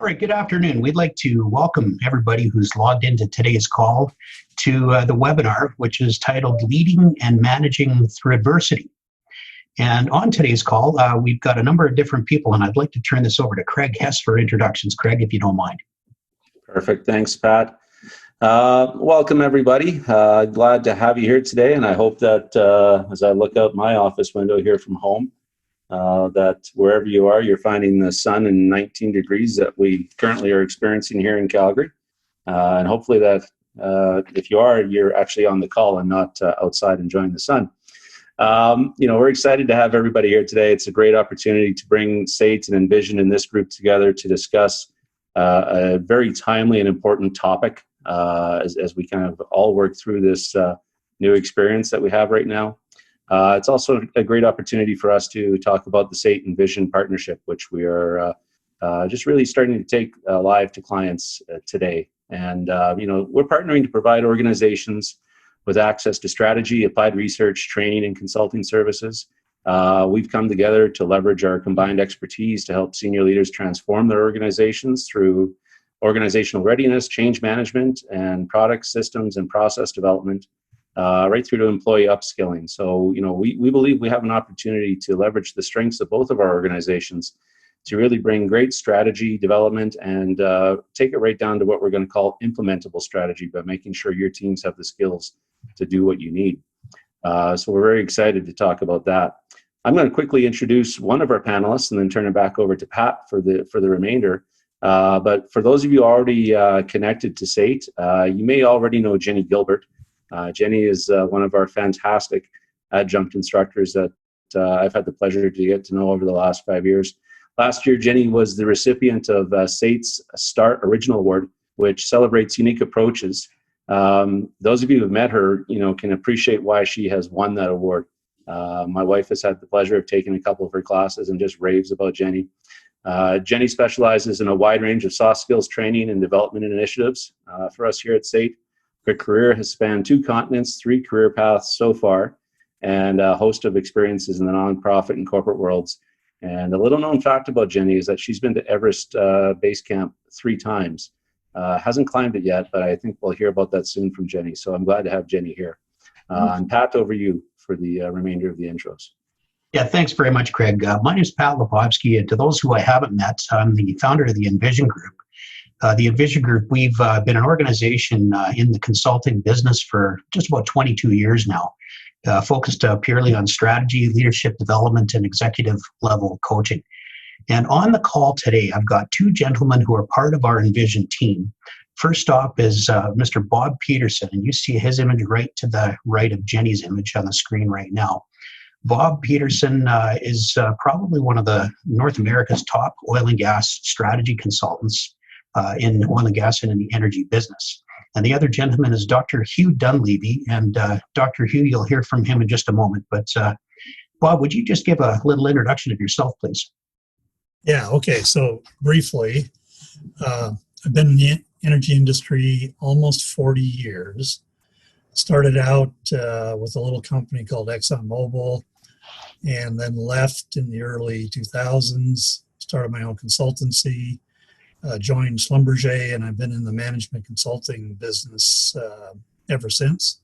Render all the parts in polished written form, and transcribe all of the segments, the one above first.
All right, good afternoon. We'd like to welcome everybody who's logged into today's call to the webinar, which is titled Leading and Managing Through Adversity. And on today's call, we've got a number of different people, and I'd like to turn this over to Craig Hess for introductions. Craig, if you don't mind. Perfect. Thanks, Pat. Welcome, everybody. Glad to have you here today, and I hope that as I look out my office window here from home, that wherever you are, you're finding the sun in 19 degrees that we currently are experiencing here in Calgary. And hopefully that if you are, you're actually on the call and not outside enjoying the sun. We're excited to have everybody here today. It's a great opportunity to bring SAIT and Envision in this group together to discuss a very timely and important topic as we kind of all work through this new experience that we have right now. It's also a great opportunity for us to talk about the SAIT and Vision partnership, which we are just really starting to take live to clients today. And, we're partnering to provide organizations with access to strategy, applied research, training, and consulting services. We've come together to leverage our combined expertise to help senior leaders transform their organizations through organizational readiness, change management, and product systems and process development. Right through to employee upskilling. So, we believe we have an opportunity to leverage the strengths of both of our organizations to really bring great strategy development and take it right down to what we're going to call implementable strategy by making sure your teams have the skills to do what you need. So we're very excited to talk about that. I'm going to quickly introduce one of our panelists and then turn it back over to Pat for the remainder. But for those of you already connected to SAIT, you may already know Jenny Gilbert. Jenny is one of our fantastic adjunct instructors that I've had the pleasure to get to know over the last 5 years. Last year, Jenny was the recipient of SAIT's START Original Award, which celebrates unique approaches. Those of you who have met her, can appreciate why she has won that award. My wife has had the pleasure of taking a couple of her classes and just raves about Jenny. Jenny specializes in a wide range of soft skills training and development initiatives for us here at SAIT. Her career has spanned 2 continents, 3 career paths so far, and a host of experiences in the nonprofit and corporate worlds. And a little known fact about Jenny is that she's been to Everest Base Camp 3 times. Hasn't climbed it yet, but I think we'll hear about that soon from Jenny. So I'm glad to have Jenny here. And Pat, over you for the remainder of the intros. Yeah, thanks very much, Craig. My name is Pat Lepofsky, and to those who I haven't met, I'm the founder of the Envision Group. The Envision Group, we've been an organization in the consulting business for just about 22 years now, focused purely on strategy, leadership development, and executive level coaching. And on the call today, I've got 2 gentlemen who are part of our Envision team. First up is Mr. Bob Peterson, and you see his image right to the right of Jenny's image on the screen right now. Bob Peterson is probably one of the North America's top oil and gas strategy consultants in oil and gas and in the energy business. And the other gentleman is Dr. Hugh Dunleavy, and Dr. Hugh, you'll hear from him in just a moment. But Bob, would you just give a little introduction of yourself, please? Yeah, okay. So briefly, I've been in the energy industry almost 40 years. Started out with a little company called ExxonMobil, and then left in the early 2000s, started my own consultancy, joined Schlumberger, and I've been in the management consulting business ever since.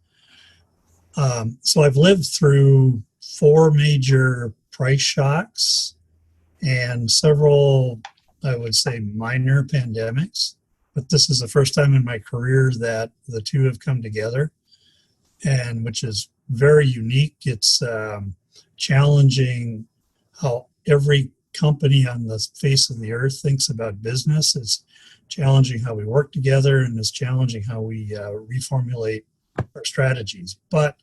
So I've lived through 4 major price shocks and several, I would say, minor pandemics. But this is the first time in my career that the 2 have come together, and which is very unique. It's challenging how every company on the face of the earth thinks about business. It's challenging how we work together, and it's challenging how we reformulate our strategies. But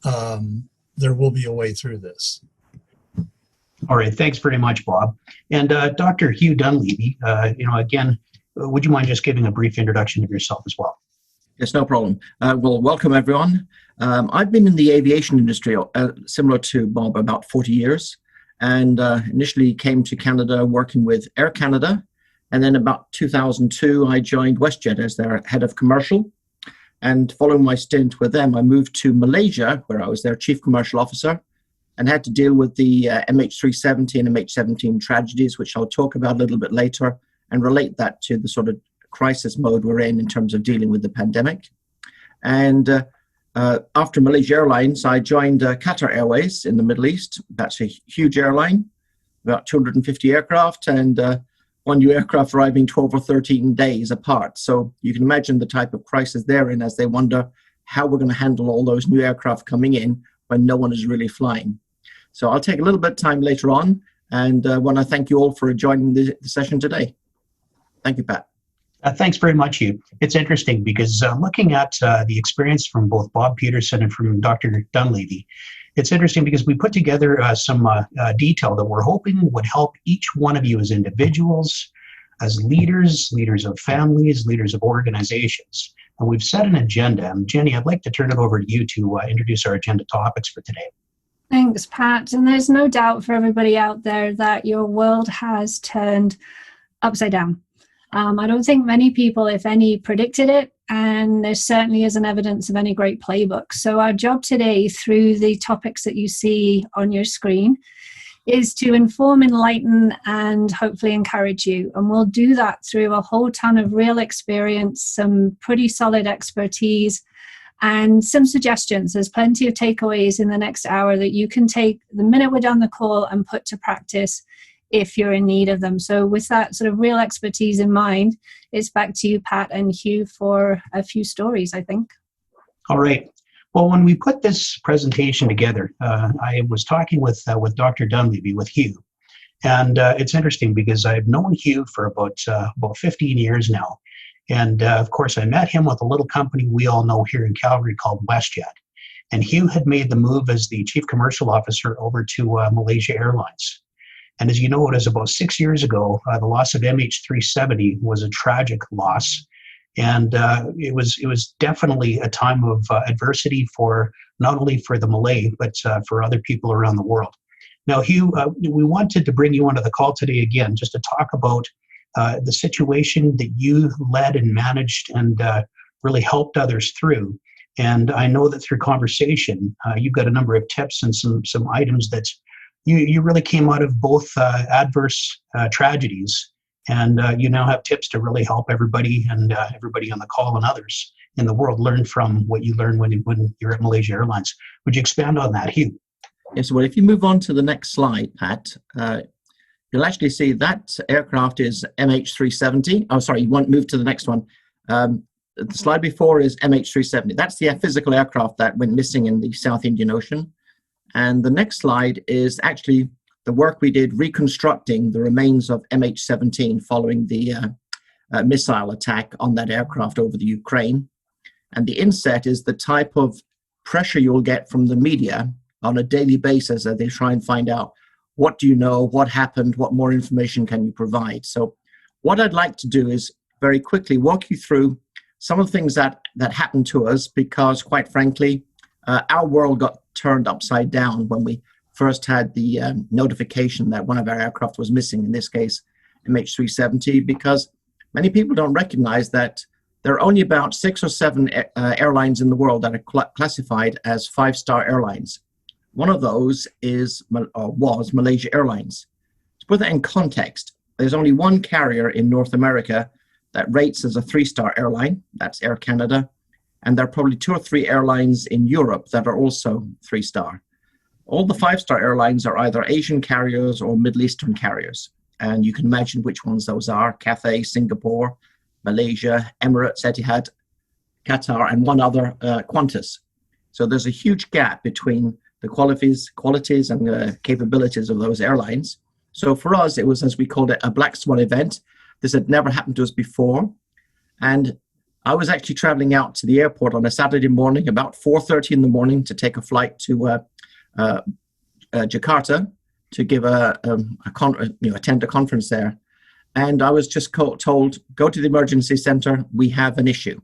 there will be a way through this. All right, thanks very much, Bob. And Dr. Hugh Dunleavy, again, would you mind just giving a brief introduction of yourself as well? Yes, no problem. Well, welcome everyone. I've been in the aviation industry, similar to Bob, about 40 years. And initially came to Canada working with Air Canada. And then about 2002, I joined WestJet as their head of commercial. And following my stint with them, I moved to Malaysia, where I was their chief commercial officer, and had to deal with the MH370 and MH17 tragedies, which I'll talk about a little bit later, and relate that to the sort of crisis mode we're in terms of dealing with the pandemic. And after Malaysia Airlines, I joined Qatar Airways in the Middle East. That's a huge airline, about 250 aircraft, and one new aircraft arriving 12 or 13 days apart. So you can imagine the type of crisis they're in as they wonder how we're going to handle all those new aircraft coming in when no one is really flying. So I'll take a little bit of time later on, and want to thank you all for joining the session today. Thank you, Pat. Thanks very much, Hugh. It's interesting because looking at the experience from both Bob Peterson and from Dr. Dunleavy, it's interesting because we put together some detail that we're hoping would help each one of you as individuals, as leaders, leaders of families, leaders of organizations. And we've set an agenda. And Jenny, I'd like to turn it over to you to introduce our agenda topics for today. Thanks, Pat. And there's no doubt for everybody out there that your world has turned upside down. I don't think many people, if any, predicted it, and there certainly isn't evidence of any great playbook. So our job today, through the topics that you see on your screen, is to inform, enlighten, and hopefully encourage you. And we'll do that through a whole ton of real experience, some pretty solid expertise, and some suggestions. There's plenty of takeaways in the next hour that you can take the minute we're done the call and put to practice if you're in need of them. So with that sort of real expertise in mind, it's back to you, Pat and Hugh, for a few stories, I think. All right. Well, when we put this presentation together, I was talking with Dr. Dunleavy, with Hugh. And it's interesting because I've known Hugh for about 15 years now. And of course, I met him with a little company we all know here in Calgary called WestJet. And Hugh had made the move as the chief commercial officer over to Malaysia Airlines. And as you know, it was about 6 years ago, the loss of MH370 was a tragic loss. And it was definitely a time of adversity for not only for the Malay, but for other people around the world. Now, Hugh, we wanted to bring you onto the call today again, just to talk about the situation that you led and managed and really helped others through. And I know that through conversation, you've got a number of tips and some items that you really came out of both adverse tragedies, and you now have tips to really help everybody and everybody on the call and others in the world learn from what you learned when you're at Malaysia Airlines. Would you expand on that, Hugh? Yes, well, if you move on to the next slide, Pat, you'll actually see that aircraft is MH370. Oh, sorry, you want to move to the next one. The slide before is MH370. That's the physical aircraft that went missing in the South Indian Ocean. And the next slide is actually the work we did reconstructing the remains of MH17 following the missile attack on that aircraft over the Ukraine. And the inset is the type of pressure you'll get from the media on a daily basis as they try and find out what do you know, what happened, what more information can you provide. So what I'd like to do is very quickly walk you through some of the things that happened to us, because quite frankly, our world got turned upside down when we first had the notification that one of our aircraft was missing, in this case, MH370, because many people don't recognize that there are only about 6 or 7 airlines in the world that are classified as 5-star airlines. One of those was Malaysia Airlines. To put that in context, there's only one carrier in North America that rates as a 3-star airline, that's Air Canada, and there are probably 2 or 3 airlines in Europe that are also 3-star. All the 5-star airlines are either Asian carriers or Middle Eastern carriers, and you can imagine which ones those are: Cathay, Singapore, Malaysia, Emirates, Etihad, Qatar, and one other, Qantas. So there's a huge gap between the qualities and capabilities of those airlines. So for us, it was, as we called it, a black swan event. This had never happened to us before. And I was actually traveling out to the airport on a Saturday morning, about 4:30 in the morning, to take a flight to Jakarta to give attend a conference there. And I was just told, go to the emergency center, we have an issue.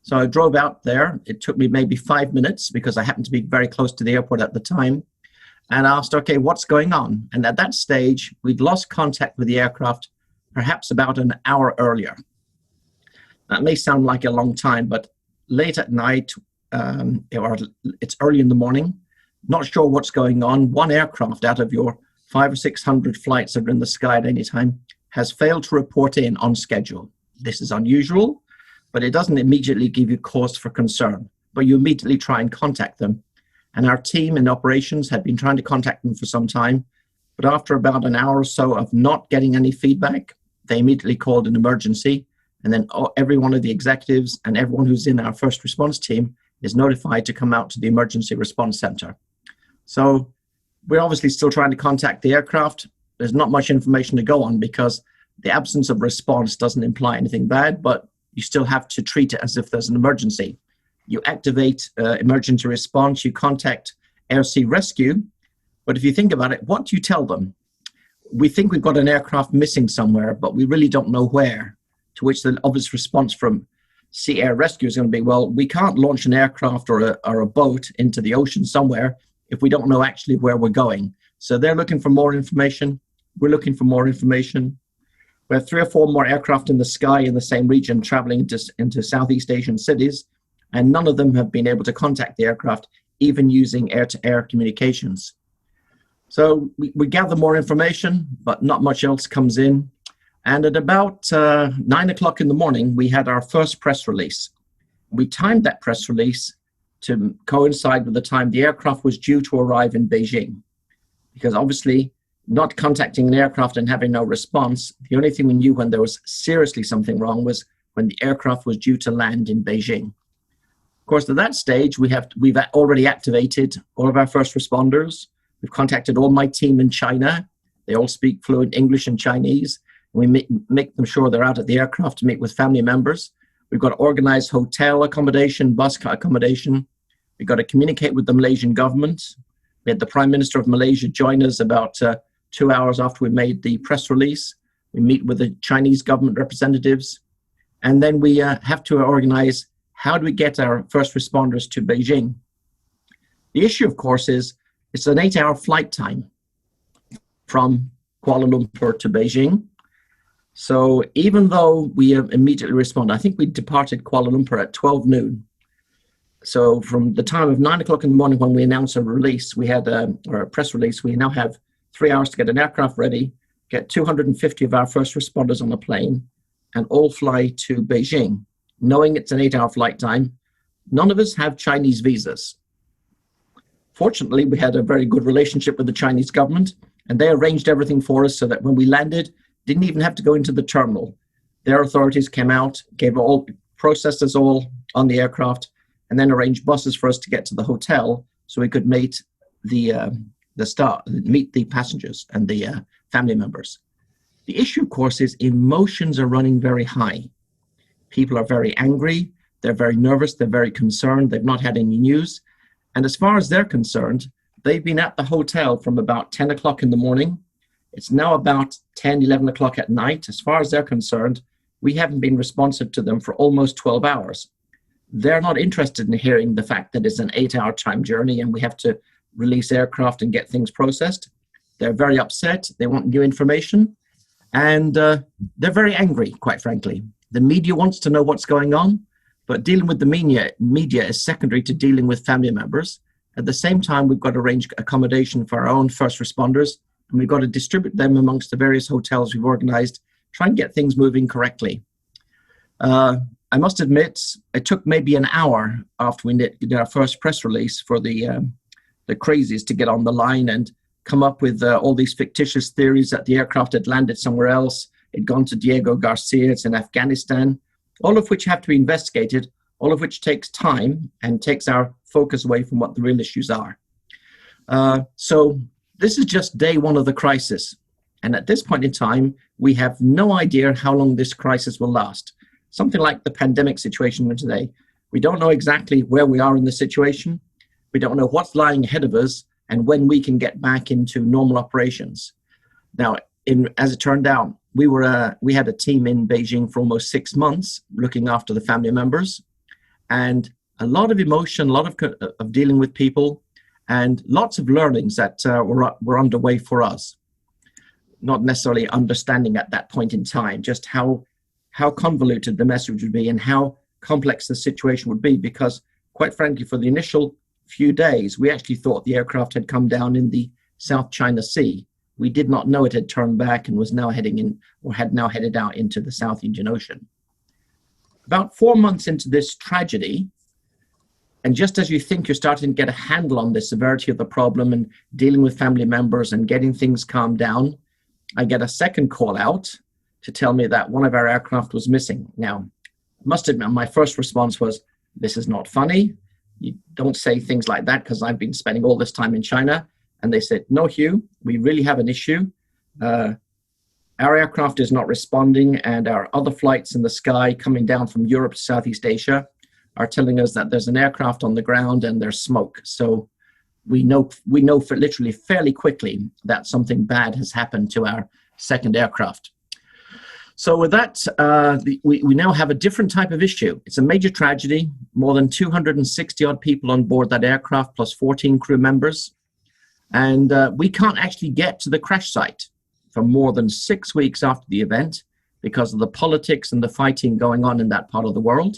So I drove out there. It took me maybe 5 minutes because I happened to be very close to the airport at the time, and asked, okay, what's going on? And at that stage, we'd lost contact with the aircraft perhaps about an hour earlier. That may sound like a long time, but late at night, or it's early in the morning, not sure what's going on. One aircraft out of your 500 or 600 flights that are in the sky at any time has failed to report in on schedule. This is unusual, but it doesn't immediately give you cause for concern, but you immediately try and contact them. And our team in operations had been trying to contact them for some time, but after about an hour or so of not getting any feedback, they immediately called an emergency, and then every one of the executives and everyone who's in our first response team is notified to come out to the emergency response center. So we're obviously still trying to contact the aircraft. There's not much information to go on because the absence of response doesn't imply anything bad, but you still have to treat it as if there's an emergency. You activate emergency response, you contact air sea rescue, but if you think about it, what do you tell them? We think we've got an aircraft missing somewhere, but we really don't know where, to which the obvious response from Sea Air Rescue is going to be, well, we can't launch an aircraft or a boat into the ocean somewhere if we don't know actually where we're going. So they're looking for more information. We're looking for more information. We have 3 or 4 more aircraft in the sky in the same region traveling into Southeast Asian cities, and none of them have been able to contact the aircraft, even using air-to-air communications. So we gather more information, but not much else comes in. And at about 9 o'clock in the morning, we had our first press release. We timed that press release to coincide with the time the aircraft was due to arrive in Beijing. Because obviously, not contacting an aircraft and having no response, the only thing we knew when there was seriously something wrong was when the aircraft was due to land in Beijing. Of course, at that stage, we've already activated all of our first responders. We've contacted all my team in China. They all speak fluent English and Chinese. We make them sure they're out at the aircraft to meet with family members. We've got to organize hotel accommodation, bus accommodation. We've got to communicate with the Malaysian government. We had the Prime Minister of Malaysia join us about 2 hours after we made the press release. We meet with the Chinese government representatives. And then we have to organize, how do we get our first responders to Beijing? The issue, of course, is it's an 8-hour flight time from Kuala Lumpur to Beijing. So even though we immediately respond, I think we departed Kuala Lumpur at 12 noon. So from the time of 9 o'clock in the morning when we announced a release, we had a press release, we now have 3 hours to get an aircraft ready, get 250 of our first responders on a plane, and all fly to Beijing, knowing it's an 8-hour flight time. None of us have Chinese visas. Fortunately, we had a very good relationship with the Chinese government, and they arranged everything for us so that when we landed, didn't even have to go into the terminal. Their authorities came out, processed us all on the aircraft, and then arranged buses for us to get to the hotel so we could meet the passengers and the family members. The issue, of course, is emotions are running very high. People are very angry, they're very nervous, they're very concerned, they've not had any news. And as far as they're concerned, they've been at the hotel from about 10 o'clock in the morning. It's now about 10, 11 o'clock at night. As far as they're concerned, we haven't been responsive to them for almost 12 hours. They're not interested in hearing the fact that it's an 8-hour time journey and we have to release aircraft and get things processed. They're very upset. They want new information. And they're very angry, quite frankly. The media wants to know what's going on, but dealing with the media is secondary to dealing with family members. At the same time, we've got to arrange accommodation for our own first responders, and we've got to distribute them amongst the various hotels we've organized, try and get things moving correctly. I must admit, it took maybe an hour after we did our first press release for the crises to get on the line and come up with all these fictitious theories that the aircraft had landed somewhere else, it'd gone to Diego Garcia, it's in Afghanistan, all of which have to be investigated, all of which takes time and takes our focus away from what the real issues are. So this is just day one of the crisis. And at this point in time, we have no idea how long this crisis will last. Something like the pandemic situation today. We don't know exactly where we are in the situation. We don't know what's lying ahead of us and when we can get back into normal operations. Now, as it turned out, we had a team in Beijing for almost 6 months looking after the family members, and a lot of emotion, a lot of dealing with people, and lots of learnings that were underway for us. Not necessarily understanding at that point in time just how convoluted the message would be and how complex the situation would be, because quite frankly, for the initial few days, we actually thought the aircraft had come down in the South China Sea. We did not know it had turned back and was now heading in, or had now headed out into the South Indian Ocean. About 4 months into this tragedy, and just as you think you're starting to get a handle on the severity of the problem and dealing with family members and getting things calmed down, I get a second call out to tell me that one of our aircraft was missing. Now, I must admit, my first response was, this is not funny. You don't say things like that, because I've been spending all this time in China. And they said, no, Hugh, we really have an issue. Our aircraft is not responding, and our other flights in the sky coming down from Europe to Southeast Asia are telling us that there's an aircraft on the ground and there's smoke. So we know for literally fairly quickly that something bad has happened to our second aircraft. So with that, we now have a different type of issue. It's a major tragedy, more than 260 odd people on board that aircraft, plus 14 crew members. And we can't actually get to the crash site for more than 6 weeks after the event because of the politics and the fighting going on in that part of the world.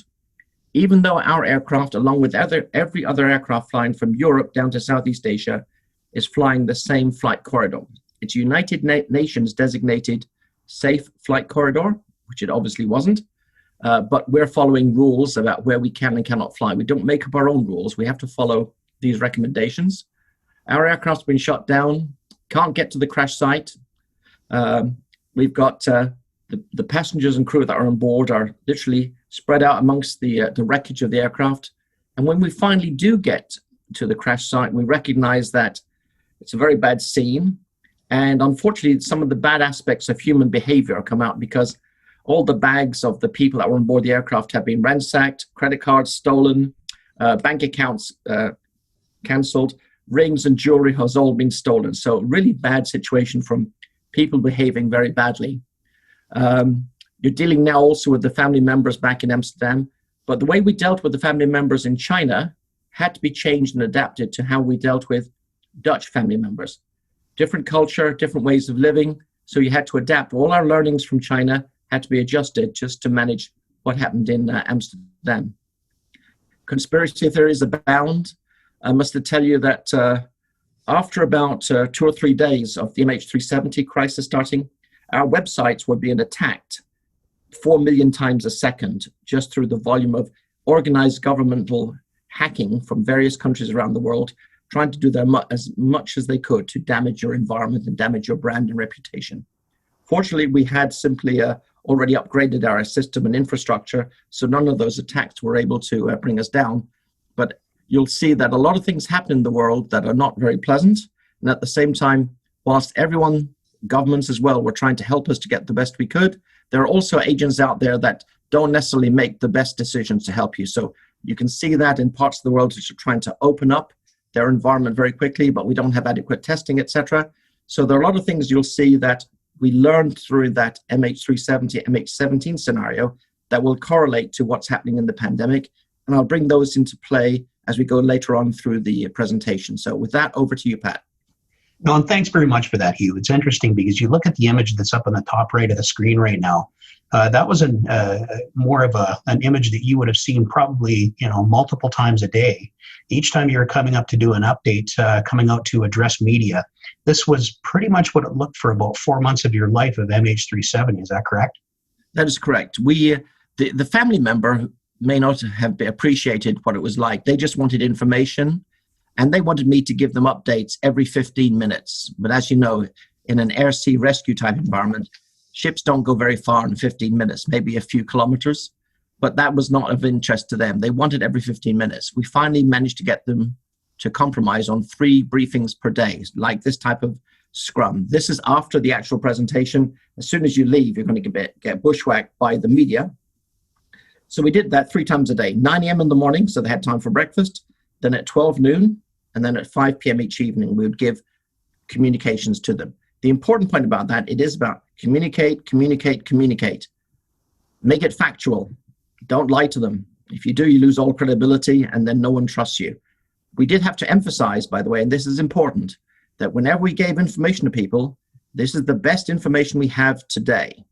Even though our aircraft, along with every other aircraft flying from Europe down to Southeast Asia, is flying the same flight corridor. It's United Nations designated safe flight corridor, which it obviously wasn't, but we're following rules about where we can and cannot fly. We don't make up our own rules. We have to follow these recommendations. Our aircraft's been shot down, can't get to the crash site. We've got the passengers and crew that are on board are literally spread out amongst the wreckage of the aircraft. And when we finally do get to the crash site, we recognize that it's a very bad scene. And unfortunately, some of the bad aspects of human behavior come out because all the bags of the people that were on board the aircraft have been ransacked, credit cards stolen, bank accounts cancelled, rings and jewelry has all been stolen. So really bad situation from people behaving very badly. You're dealing now also with the family members back in Amsterdam, but the way we dealt with the family members in China had to be changed and adapted to how we dealt with Dutch family members. Different culture, different ways of living, so you had to adapt. All our learnings from China had to be adjusted just to manage what happened in Amsterdam. Conspiracy theories abound. I must tell you that after about 2 or 3 days of the MH370 crisis starting, our websites were being attacked 4 million times a second just through the volume of organized governmental hacking from various countries around the world, trying to do as much as they could to damage your environment and damage your brand and reputation. Fortunately, we had simply already upgraded our system and infrastructure, so none of those attacks were able to bring us down. But you'll see that a lot of things happen in the world that are not very pleasant. And at the same time, whilst everyone, governments as well, were trying to help us to get the best we could, there are also agents out there that don't necessarily make the best decisions to help you. So you can see that in parts of the world which are trying to open up their environment very quickly, but we don't have adequate testing, etc. So there are a lot of things you'll see that we learned through that MH370, MH17 scenario that will correlate to what's happening in the pandemic. And I'll bring those into play as we go later on through the presentation. So with that, over to you, Pat. No, and thanks very much for that, Hugh. It's interesting because you look at the image that's up on the top right of the screen right now. That was more of an image that you would have seen probably, multiple times a day. Each time you were coming up to do an update, coming out to address media. This was pretty much what it looked for about 4 months of your life of MH370. Is that correct? That is correct. The family member may not have appreciated what it was like. They just wanted information, and they wanted me to give them updates every 15 minutes. But as you know, in an air-sea rescue type environment, ships don't go very far in 15 minutes, maybe a few kilometers. But that was not of interest to them. They wanted every 15 minutes. We finally managed to get them to compromise on 3 briefings per day, like this type of scrum. This is after the actual presentation. As soon as you leave, you're going to get bushwhacked by the media. So we did that 3 times a day, 9 a.m. in the morning, so they had time for breakfast, then at 12 noon, and then at 5 p.m. each evening, we would give communications to them. The important point about that, it is about communicate, communicate, communicate. Make it factual. Don't lie to them. If you do, you lose all credibility, and then no one trusts you. We did have to emphasize, by the way, and this is important, that whenever we gave information to people, this is the best information we have today.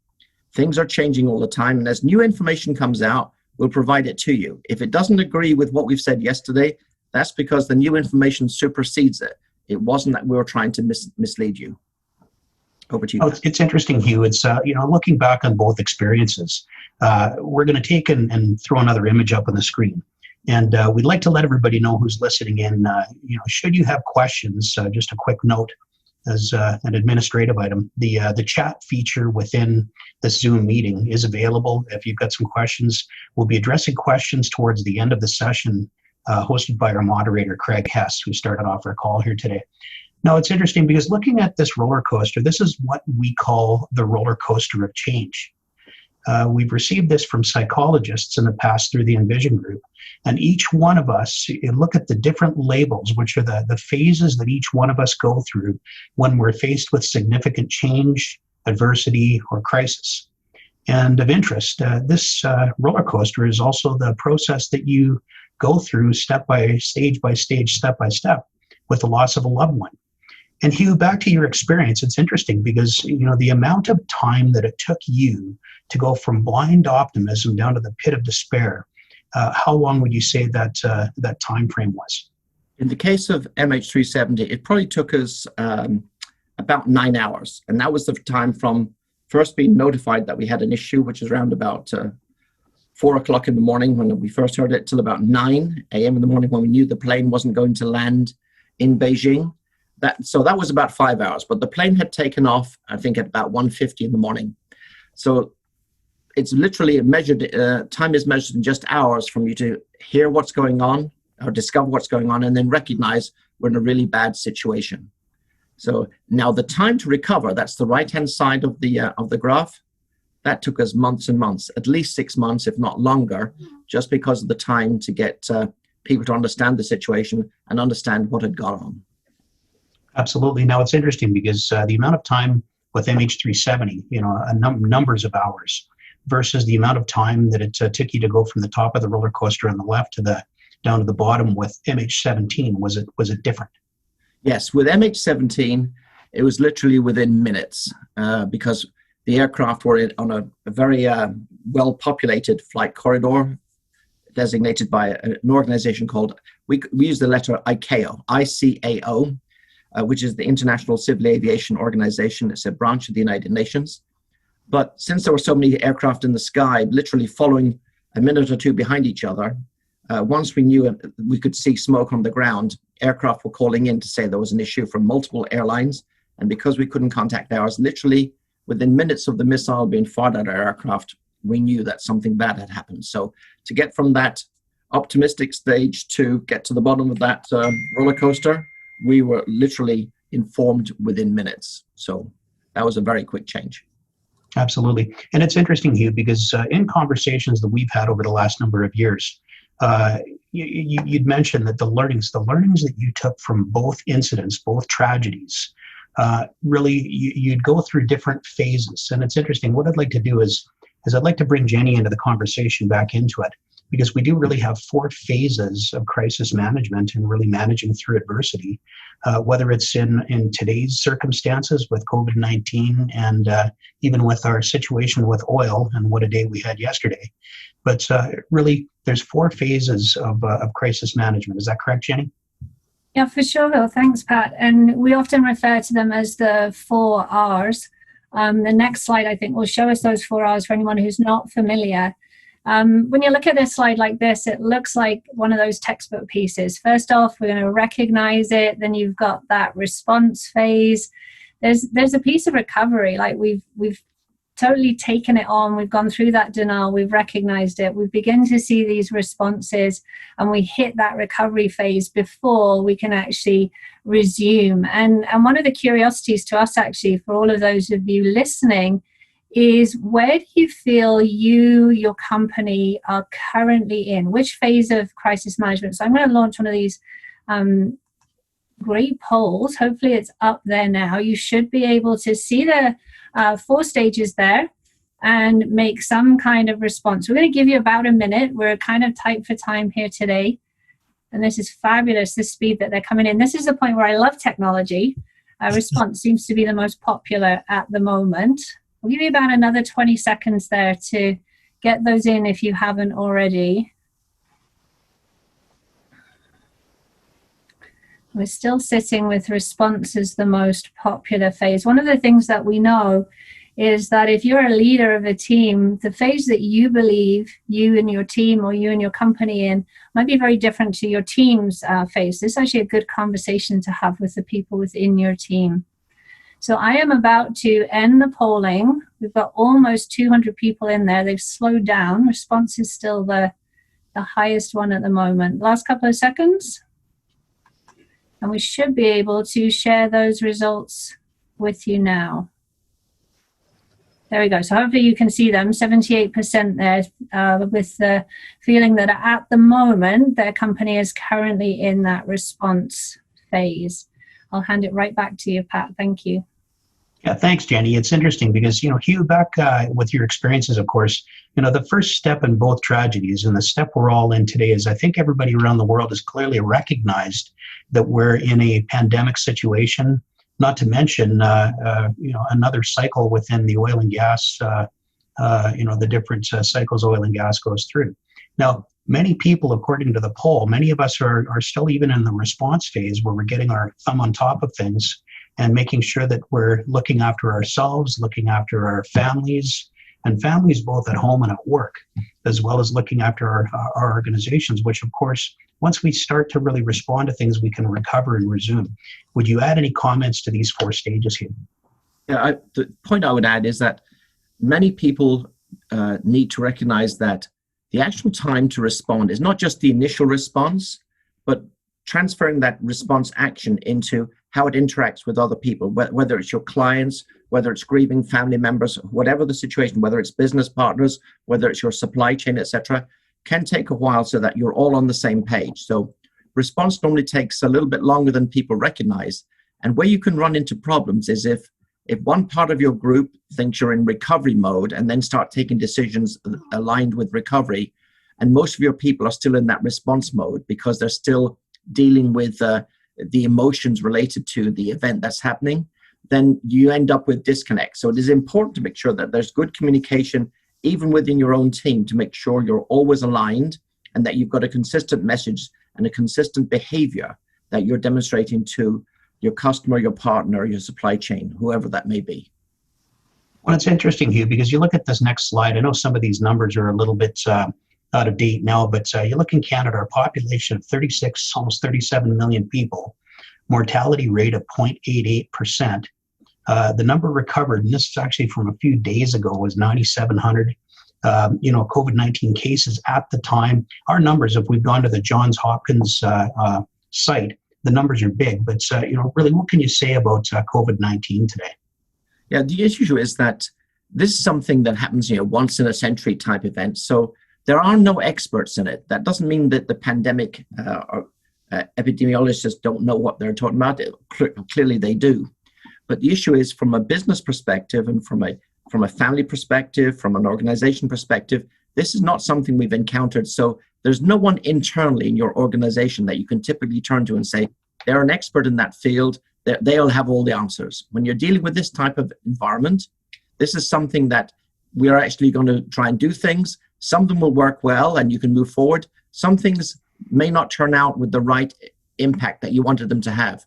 Things are changing all the time, and as new information comes out, we'll provide it to you. If it doesn't agree with what we've said yesterday, that's because the new information supersedes it. It wasn't that we were trying to mislead you. Over to you. Oh, it's interesting, Hugh. It's, looking back on both experiences, we're going to take and throw another image up on the screen. And we'd like to let everybody know who's listening in, should you have questions, just a quick note as an administrative item, the chat feature within the Zoom meeting is available. If you've got some questions, we'll be addressing questions towards the end of the session, hosted by our moderator, Craig Hess, who started off our call here today. Now, it's interesting because looking at this roller coaster, this is what we call the roller coaster of change. We've received this from psychologists in the past through the Envision Group. And each one of us, you look at the different labels, which are the phases that each one of us go through when we're faced with significant change, adversity, or crisis. And of interest, this roller coaster is also the process that you go through step by stage, step by step, with the loss of a loved one. And Hugh, back to your experience, it's interesting because, the amount of time that it took you to go from blind optimism down to the pit of despair, how long would you say that that time frame was? In the case of MH370, it probably took us about 9 hours. And that was the time from first being notified that we had an issue, which is around about 4 o'clock in the morning when we first heard it, till about 9 a.m. in the morning when we knew the plane wasn't going to land in Beijing. So that was about 5 hours, but the plane had taken off, I think, at about 1:50 in the morning. So it's literally measured, time is measured in just hours from you to hear what's going on or discover what's going on and then recognize we're in a really bad situation. So now the time to recover, that's the right-hand side of the graph, that took us months and months, at least 6 months, if not longer, just because of the time to get people to understand the situation and understand what had gone on. Absolutely. Now, it's interesting because the amount of time with MH370, numbers of hours, versus the amount of time that it took you to go from the top of the roller coaster on the left to down to the bottom with MH17, was it different? Yes, with MH17, it was literally within minutes because the aircraft were on a very well-populated flight corridor designated by an organization called, we use the letter ICAO, ICAO, which is the International Civil Aviation Organization. It's a branch of the United Nations. But since there were so many aircraft in the sky, literally following a minute or two behind each other, once we knew we could see smoke on the ground, aircraft were calling in to say there was an issue from multiple airlines. And because we couldn't contact ours, literally within minutes of the missile being fired at our aircraft, we knew that something bad had happened. So to get from that optimistic stage to get to the bottom of that roller coaster, we were literally informed within minutes. So that was a very quick change. Absolutely. And it's interesting, Hugh, because in conversations that we've had over the last number of years, you'd mentioned that the learnings that you took from both incidents, both tragedies, really you'd go through different phases. And it's interesting. What I'd like to do is I'd like to bring Jenny into the conversation back into it, because we do really have 4 phases of crisis management and really managing through adversity, whether it's in today's circumstances with COVID-19 and even with our situation with oil and what a day we had yesterday. But really, there's 4 phases of crisis management. Is that correct, Jenny? Yeah, for sure, Bill. Thanks, Pat. And we often refer to them as the 4 R's. The next slide, I think, will show us those 4 R's for anyone who's not familiar. When you look at this slide like this, it looks like one of those textbook pieces. First off, we're going to recognize it. Then you've got that response phase. There's a piece of recovery. Like we've totally taken it on. We've gone through that denial. We've recognized it. We begin to see these responses, and we hit that recovery phase before we can actually resume. And one of the curiosities to us, actually, for all of those of you listening, is where do you feel your company are currently in? Which phase of crisis management? So I'm going to launch one of these great polls. Hopefully it's up there now. You should be able to see the 4 stages there and make some kind of response. We're going to give you about a minute. We're kind of tight for time here today. And this is fabulous, the speed that they're coming in. This is the point where I love technology. Response seems to be the most popular at the moment. We'll give you about another 20 seconds there to get those in if you haven't already. We're still sitting with response as the most popular phase. One of the things that we know is that if you're a leader of a team, the phase that you believe you and your team or you and your company in might be very different to your team's phase. This is actually a good conversation to have with the people within your team. So I am about to end the polling. We've got almost 200 people in there. They've slowed down. Response is still the highest one at the moment. Last couple of seconds. And we should be able to share those results with you now. There we go. So hopefully you can see them, 78% there, with the feeling that at the moment, their company is currently in that response phase. I'll hand it right back to you, Pat. Thank you. Yeah, thanks, Jenny. It's interesting because, Hugh, back with your experiences, of course, the first step in both tragedies and the step we're all in today is I think everybody around the world has clearly recognized that we're in a pandemic situation, not to mention, another cycle within the oil and gas, the different cycles oil and gas goes through. Now, many people, according to the poll, many of us are still even in the response phase where we're getting our thumb on top of things and making sure that we're looking after ourselves, looking after our families, and families both at home and at work, as well as looking after our organizations, which, of course, once we start to really respond to things, we can recover and resume. Would you add any comments to these 4 stages here? Yeah, the point I would add is that many people need to recognize that the actual time to respond is not just the initial response, but transferring that response action into how it interacts with other people, whether it's your clients, whether it's grieving family members, whatever the situation, whether it's business partners, whether it's your supply chain, etc., can take a while so that you're all on the same page. So response normally takes a little bit longer than people recognize. And where you can run into problems is if one part of your group thinks you're in recovery mode and then start taking decisions aligned with recovery, and most of your people are still in that response mode because they're still dealing with the emotions related to the event that's happening, then you end up with disconnect. So it is important to make sure that there's good communication even within your own team to make sure you're always aligned and that you've got a consistent message and a consistent behavior that you're demonstrating to your customer, your partner, your supply chain, whoever that may be. Well, it's interesting, Hugh, because you look at this next slide. I know some of these numbers are a little bit out of date now, but you look in Canada, our population of 36, almost 37 million people, mortality rate of 0.88%. The number recovered, and this is actually from a few days ago, was 9,700. COVID-19 cases at the time. Our numbers, if we've gone to the Johns Hopkins site, the numbers are big. But really, what can you say about COVID-19 today? Yeah, the issue is that this is something that happens, once in a century type event. So there are no experts in it. That doesn't mean that the pandemic epidemiologists don't know what they're talking about. Clearly, they do. But the issue is, from a business perspective and from a family perspective, from an organization perspective, this is not something we've encountered. So there's no one internally in your organization that you can typically turn to and say, they're an expert in that field. They'll have all the answers. When you're dealing with this type of environment, this is something that we are actually going to try and do things. Some of them will work well and you can move forward. Some things may not turn out with the right impact that you wanted them to have.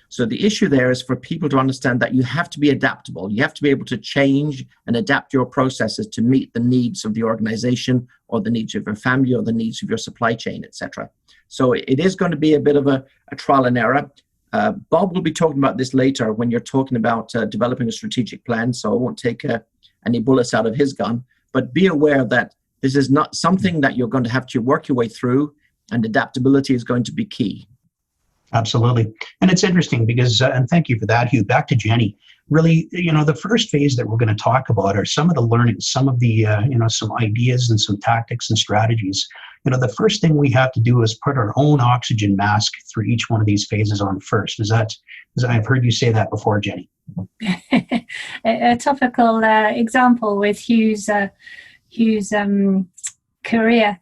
So the issue there is for people to understand that you have to be adaptable. You have to be able to change and adapt your processes to meet the needs of the organization or the needs of your family or the needs of your supply chain, etc. So it is going to be a bit of a trial and error. Bob will be talking about this later when you're talking about developing a strategic plan, so I won't take any bullets out of his gun. But be aware that this is not something that you're going to have to work your way through, and adaptability is going to be key. Absolutely. And it's interesting because, and thank you for that, Hugh. Back to Jenny. Really, the first phase that we're going to talk about are some of the learnings, some of the, some ideas and some tactics and strategies. The first thing we have to do is put our own oxygen mask through each one of these phases on first. I've heard you say that before, Jenny. A topical example with Hugh's career.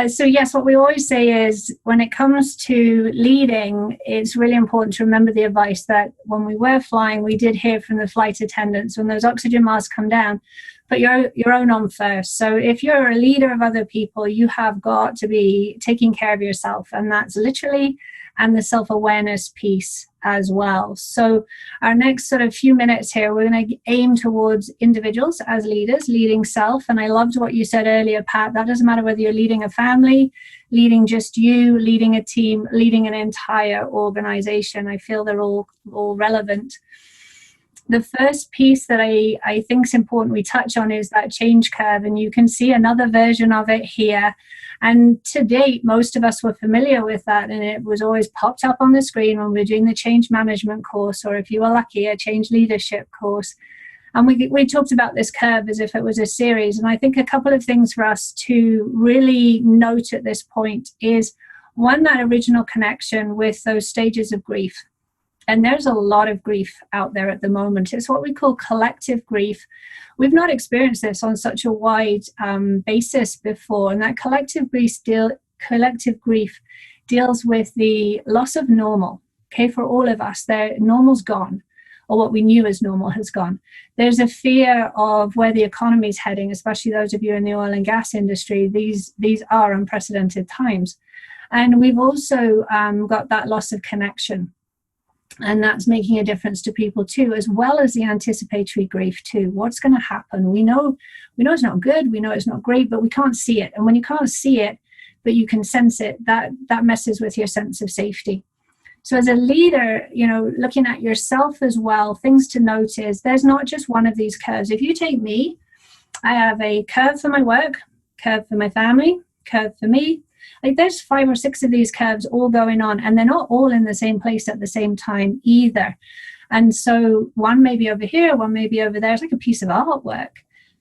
So yes, what we always say is when it comes to leading, it's really important to remember the advice that when we were flying, we did hear from the flight attendants, when those oxygen masks come down, put your own on first. So if you're a leader of other people, you have got to be taking care of yourself, and that's literally, and the self-awareness piece as well. So our next sort of few minutes here, we're going to aim towards individuals as leaders, leading self. And I loved what you said earlier, Pat. That doesn't matter whether you're leading a family, leading just you, leading a team, leading an entire organization. I feel they're all relevant. The first piece that I think is important we touch on is that change curve, and you can see another version of it here. And to date, most of us were familiar with that, and it was always popped up on the screen when we were doing the change management course, or if you were lucky, a change leadership course. And we talked about this curve as if it was a series. And I think a couple of things for us to really note at this point is, one, that original connection with those stages of grief. And there's a lot of grief out there at the moment. It's what we call collective grief. We've not experienced this on such a wide basis before. And that collective grief deals with the loss of normal. Okay, for all of us, normal's gone, or what we knew as normal has gone. There's a fear of where the economy is heading, especially those of you in the oil and gas industry. These are unprecedented times. And we've also got that loss of connection. And that's making a difference to people too, as well as the anticipatory grief too. What's going to happen? We know it's not good. We know it's not great, but we can't see it. And when you can't see it, but you can sense it, that messes with your sense of safety. So as a leader, looking at yourself as well, things to notice, there's not just one of these curves. If you take me, I have a curve for my work, curve for my family, curve for me. Like there's 5 or 6 of these curves all going on, and they're not all in the same place at the same time either. And so one may be over here, one may be over there. It's like a piece of artwork.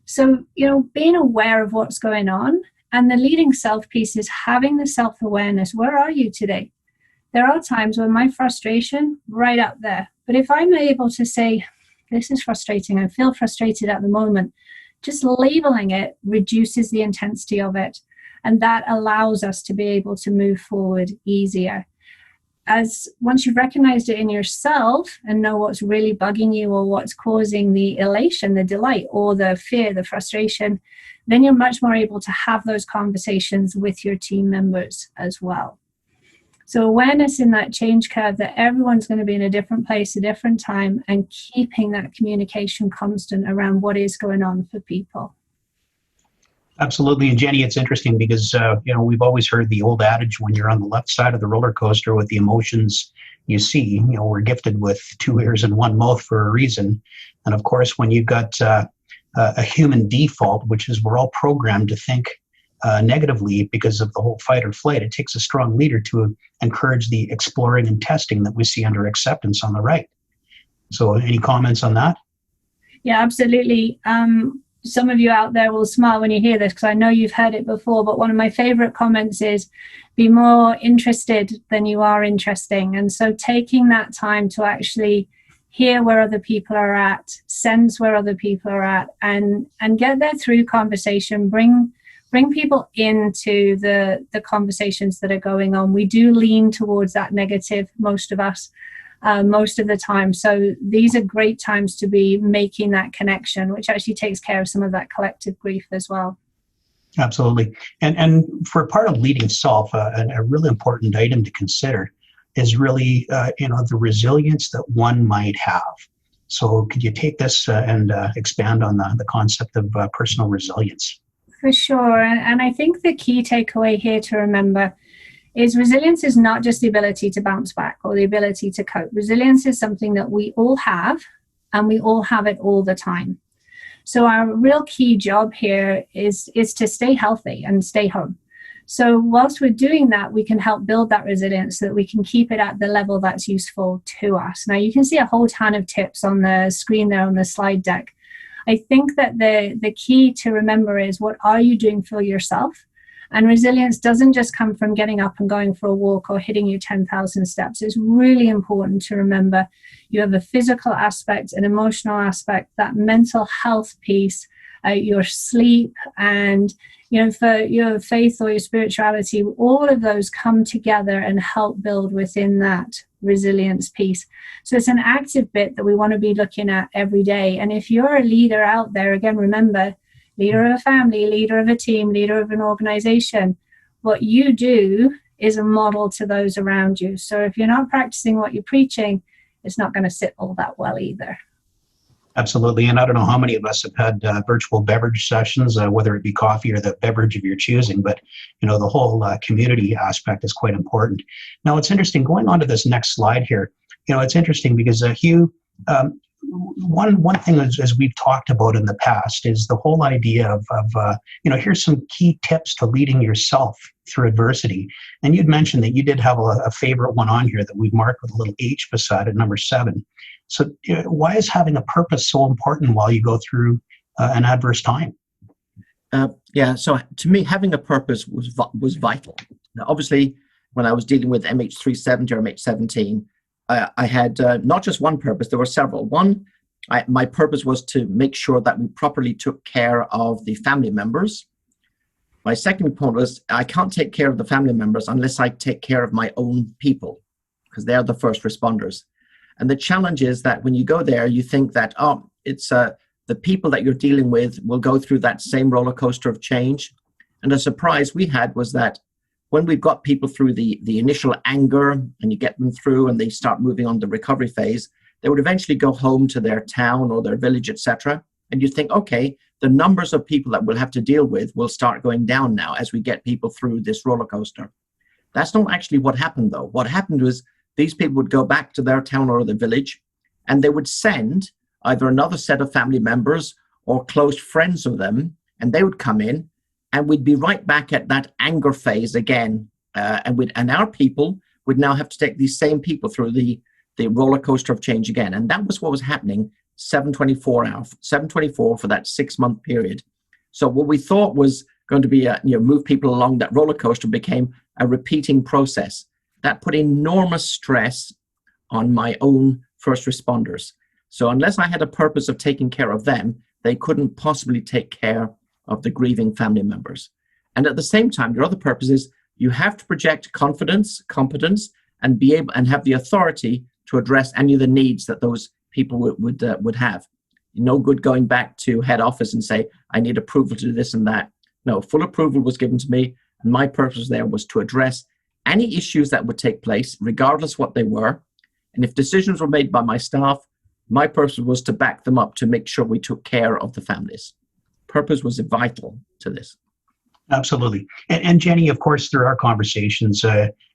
So, being aware of what's going on, and the leading self piece is having the self-awareness. Where are you today? There are times when my frustration, right up there. But if I'm able to say, this is frustrating, I feel frustrated at the moment, just labeling it reduces the intensity of it. And that allows us to be able to move forward easier. As once you've recognized it in yourself and know what's really bugging you, or what's causing the elation, the delight, or the fear, the frustration, then you're much more able to have those conversations with your team members as well. So awareness in that change curve that everyone's going to be in a different place, a different time, and keeping that communication constant around what is going on for people. Absolutely. And Jenny, it's interesting because, we've always heard the old adage, when you're on the left side of the roller coaster with the emotions you see, we're gifted with 2 ears and 1 mouth for a reason. And of course, when you've got a human default, which is we're all programmed to think negatively because of the whole fight or flight, it takes a strong leader to encourage the exploring and testing that we see under acceptance on the right. So any comments on that? Yeah, absolutely. Some of you out there will smile when you hear this, because I know you've heard it before, but one of my favorite comments is, be more interested than you are interesting. And so taking that time to actually hear where other people are at, sense where other people are at, and get there through conversation, bring people into the conversations that are going on. We do lean towards that negative, most of us, most of the time. So these are great times to be making that connection, which actually takes care of some of that collective grief as well. Absolutely. And for part of leading self, a really important item to consider is really, the resilience that one might have. So could you take this and expand on the concept of personal resilience? For sure. And I think the key takeaway here to remember is resilience is not just the ability to bounce back or the ability to cope. Resilience is something that we all have, and we all have it all the time. So our real key job here is to stay healthy and stay home. So whilst we're doing that, we can help build that resilience so that we can keep it at the level that's useful to us. Now, you can see a whole ton of tips on the screen there on the slide deck. I think that the key to remember is, what are you doing for yourself? And resilience doesn't just come from getting up and going for a walk or hitting your 10,000 steps. It's really important to remember you have a physical aspect, an emotional aspect, that mental health piece, your sleep, and for your faith or your spirituality, all of those come together and help build within that resilience piece. So it's an active bit that we want to be looking at every day. And if you're a leader out there, again, remember, leader of a family, leader of a team, leader of an organization, what you do is a model to those around you. So if you're not practicing what you're preaching, it's not going to sit all that well either. Absolutely. And I don't know how many of us have had virtual beverage sessions, whether it be coffee or the beverage of your choosing, but the whole community aspect is quite important. Now, it's interesting, going on to this next slide here, it's interesting because Hugh, one thing as we've talked about in the past is the whole idea of here's some key tips to leading yourself through adversity. And you'd mentioned that you did have a favorite one on here that we've marked with a little H beside it, number 7. So why is having a purpose so important while you go through an adverse time? So to me, having a purpose was vital. Now, obviously, when I was dealing with MH370 or MH17, I had not just one purpose, there were several. One, my purpose was to make sure that we properly took care of the family members. My second point was I can't take care of the family members unless I take care of my own people, because they're the first responders. And the challenge is that when you go there, you think that, it's the people that you're dealing with will go through that same roller coaster of change. And the surprise we had was that when we've got people through the initial anger and you get them through and they start moving on the recovery phase, they would eventually go home to their town or their village, etc. And you think, okay, the numbers of people that we'll have to deal with will start going down now as we get people through this roller coaster. That's not actually what happened, though. What happened was these people would go back to their town or the village, and they would send either another set of family members or close friends of them, and they would come in, and we'd be right back at that anger phase again. And our people would now have to take these same people through the roller coaster of change again. And that was what was happening 724 for that 6-month period. So what we thought was going to be move people along that roller coaster became a repeating process. That put enormous stress on my own first responders. So unless I had a purpose of taking care of them, they couldn't possibly take care of the grieving family members. And at the same time, your other purpose is you have to project confidence, competence, and be able and have the authority to address any of the needs that those people would have. No good going back to head office and say, I need approval to do this and that. No, full approval was given to me, and my purpose there was to address any issues that would take place, regardless what they were. And if decisions were made by my staff, my purpose was to back them up to make sure we took care of the families. Purpose was vital to this. Absolutely. And Jenny, of course, through our conversations,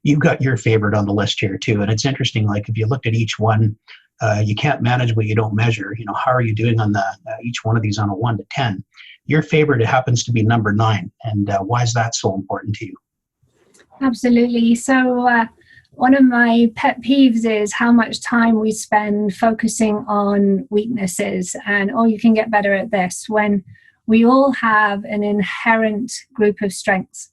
you've got your favorite on the list here too. And it's interesting, like if you looked at each one, you can't manage what you don't measure. How are you doing on each one of these on a 1 to 10? Your favorite happens to be number 9. And why is that so important to you? Absolutely. So one of my pet peeves is how much time we spend focusing on weaknesses and, you can get better at this, when we all have an inherent group of strengths.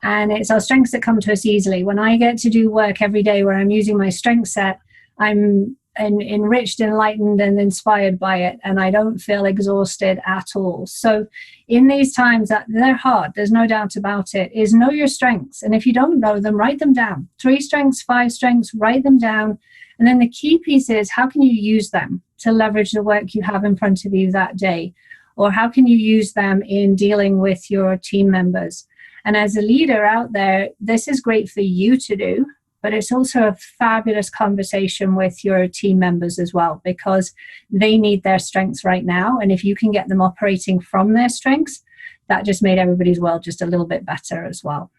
And it's our strengths that come to us easily. When I get to do work every day where I'm using my strength set, I'm enriched, enlightened, and inspired by it, and I don't feel exhausted at all. So in these times that they're hard, there's no doubt about it, is know your strengths. And if you don't know them, write them down. 3 strengths, 5 strengths, write them down. And then the key piece is, how can you use them to leverage the work you have in front of you that day? Or how can you use them in dealing with your team members? And as a leader out there, this is great for you to do, but it's also a fabulous conversation with your team members as well, because they need their strengths right now. And if you can get them operating from their strengths, that just made everybody's world just a little bit better as well.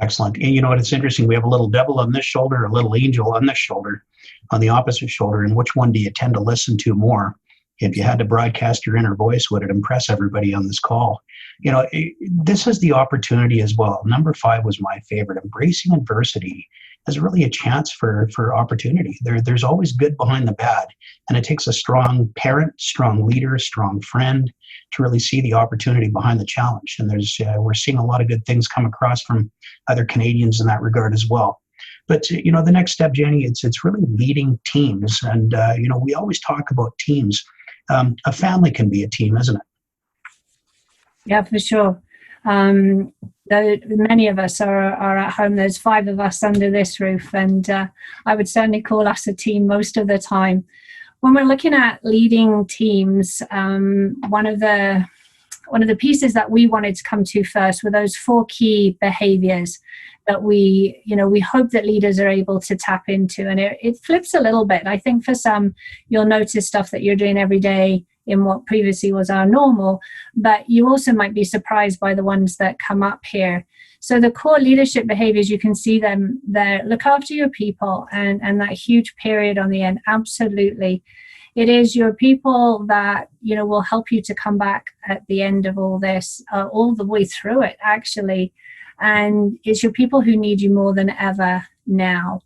Excellent. And you know what, it's interesting. We have a little devil on this shoulder, a little angel on this shoulder, on the opposite shoulder. And which one do you tend to listen to more? If you had to broadcast your inner voice, would it impress everybody on this call? This is the opportunity as well. Number 5 was my favorite. Embracing adversity is really a chance for opportunity. There's always good behind the bad. And it takes a strong parent, strong leader, strong friend to really see the opportunity behind the challenge. And we're seeing a lot of good things come across from other Canadians in that regard as well. But, the next step, Jenny, it's really leading teams. And, we always talk about teams. A family can be a team, isn't it? Yeah, for sure. Many of us are at home. There's 5 of us under this roof, and I would certainly call us a team most of the time. When we're looking at leading teams, one of the pieces that we wanted to come to first were those 4 key behaviors that we hope that leaders are able to tap into. And it flips a little bit. I think for some, you'll notice stuff that you're doing every day in what previously was our normal, but you also might be surprised by the ones that come up here. So the core leadership behaviors, you can see them there. Look after your people, and that huge period on the end. Absolutely. It is your people that, will help you to come back at the end of all this, all the way through it, actually. And it's your people who need you more than ever now.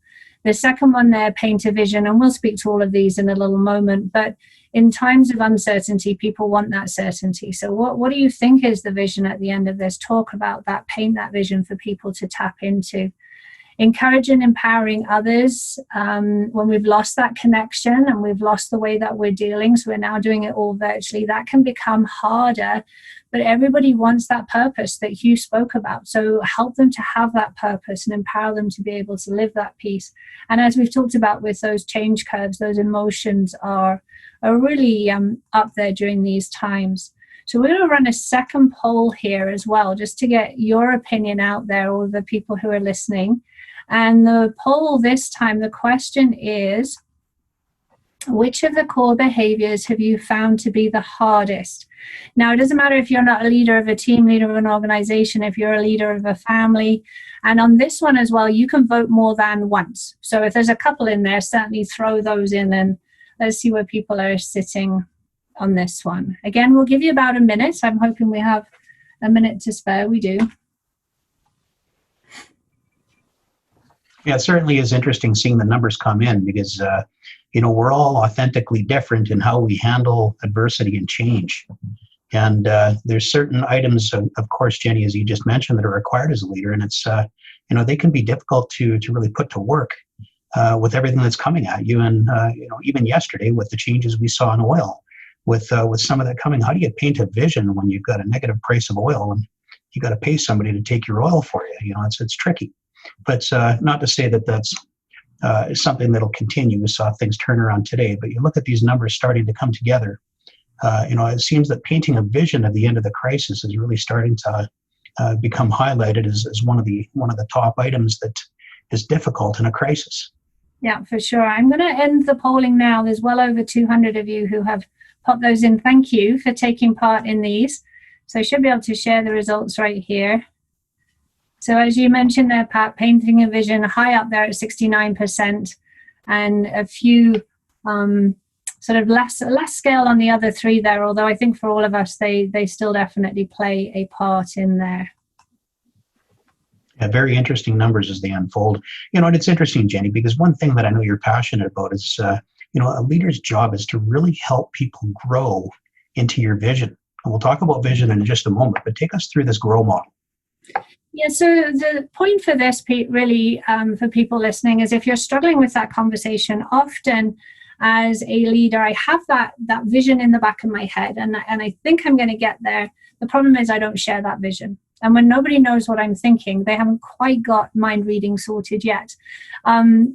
The second one there, paint a vision, and we'll speak to all of these in a little moment, but in times of uncertainty, people want that certainty. So what do you think is the vision at the end of this? Talk about that, paint that vision for people to tap into. Encourage and empowering others when we've lost that connection and we've lost the way that we're dealing, so we're now doing it all virtually. That can become harder, but everybody wants that purpose that Hugh spoke about. So help them to have that purpose and empower them to be able to live that piece. And as we've talked about with those change curves, those emotions are really up there during these times. So we're going to run a second poll here as well, just to get your opinion out there, all the people who are listening. And the poll this time, the question is, which of the core behaviors have you found to be the hardest? Now, it doesn't matter if you're not a leader of a team, leader of an organization, if you're a leader of a family. And on this one as well, you can vote more than once. So if there's a couple in there, certainly throw those in, and let's see where people are sitting on this one. Again, we'll give you about a minute. I'm hoping we have a minute to spare. We do. Yeah, it certainly is interesting seeing the numbers come in because, we're all authentically different in how we handle adversity and change. And there's certain items, of course, Jenny, as you just mentioned, that are required as a leader. And it's, they can be difficult to really put to work with everything that's coming at you. And, even yesterday with the changes we saw in oil, with some of that coming, how do you paint a vision when you've got a negative price of oil and you got to pay somebody to take your oil for you? It's tricky. But not to say that that's something that'll continue. We saw things turn around today, but you look at these numbers starting to come together. It seems that painting a vision of the end of the crisis is really starting to become highlighted as one of the top items that is difficult in a crisis. Yeah, for sure. I'm going to end the polling now. There's well over 200 of you who have popped those in. Thank you for taking part in these. So I should be able to share the results right here. So as you mentioned there, Pat, painting a vision high up there at 69%, and a few sort of less scale on the other 3 there, although I think for all of us, they still definitely play a part in there. Yeah, very interesting numbers as they unfold. And it's interesting, Jenny, because one thing that I know you're passionate about is, a leader's job is to really help people grow into your vision. And we'll talk about vision in just a moment, but take us through this grow model. Yeah, so the point for this, Pete, really for people listening is if you're struggling with that conversation, often as a leader, I have that vision in the back of my head and I think I'm going to get there. The problem is I don't share that vision. And when nobody knows what I'm thinking, they haven't quite got mind reading sorted yet.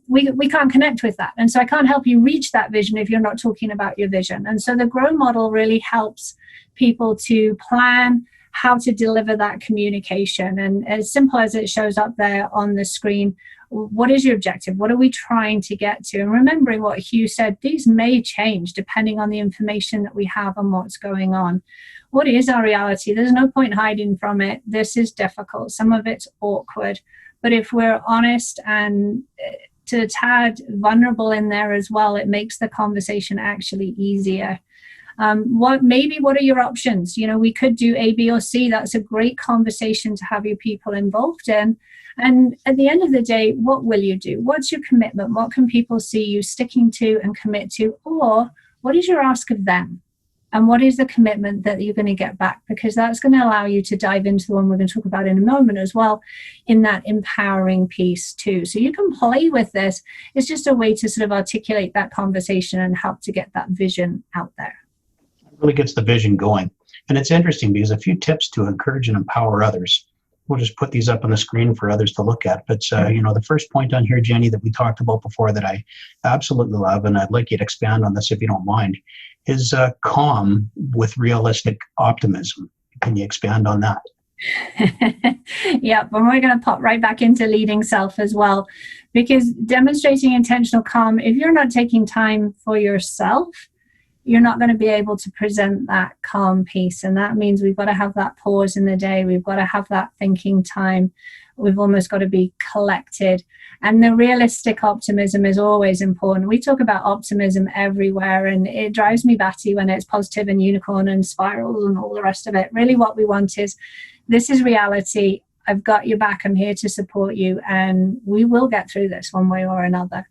We can't connect with that. And so I can't help you reach that vision if you're not talking about your vision. And so the grow model really helps people to plan how to deliver that communication. And as simple as it shows up there on the screen, what is your objective? What are we trying to get to? And remembering what Hugh said, these may change depending on the information that we have and what's going on. What is our reality? There's no point hiding from it. This is difficult. Some of it's awkward. But if we're honest and to a tad vulnerable in there as well, it makes the conversation actually easier. What are your options? We could do A, B, or C. That's a great conversation to have your people involved in. And at the end of the day, what will you do? What's your commitment? What can people see you sticking to and commit to? Or what is your ask of them? And what is the commitment that you're going to get back? Because that's going to allow you to dive into the one we're going to talk about in a moment as well, in that empowering piece too. So you can play with this. It's just a way to sort of articulate that conversation and help to get that vision out there. Really gets the vision going. And it's interesting because a few tips to encourage and empower others. We'll just put these up on the screen for others to look at. But, the first point on here, Jenny, that we talked about before that I absolutely love, and I'd like you to expand on this if you don't mind, is calm with realistic optimism. Can you expand on that? Yep, and we're going to pop right back into leading self as well, because demonstrating intentional calm, if you're not taking time for yourself, you're not going to be able to present that calm piece. And that means we've got to have that pause in the day. We've got to have that thinking time. We've almost got to be collected. And the realistic optimism is always important. We talk about optimism everywhere, and it drives me batty when it's positive and unicorn and spirals and all the rest of it. Really what we want is, this is reality. I've got your back. I'm here to support you. And we will get through this one way or another.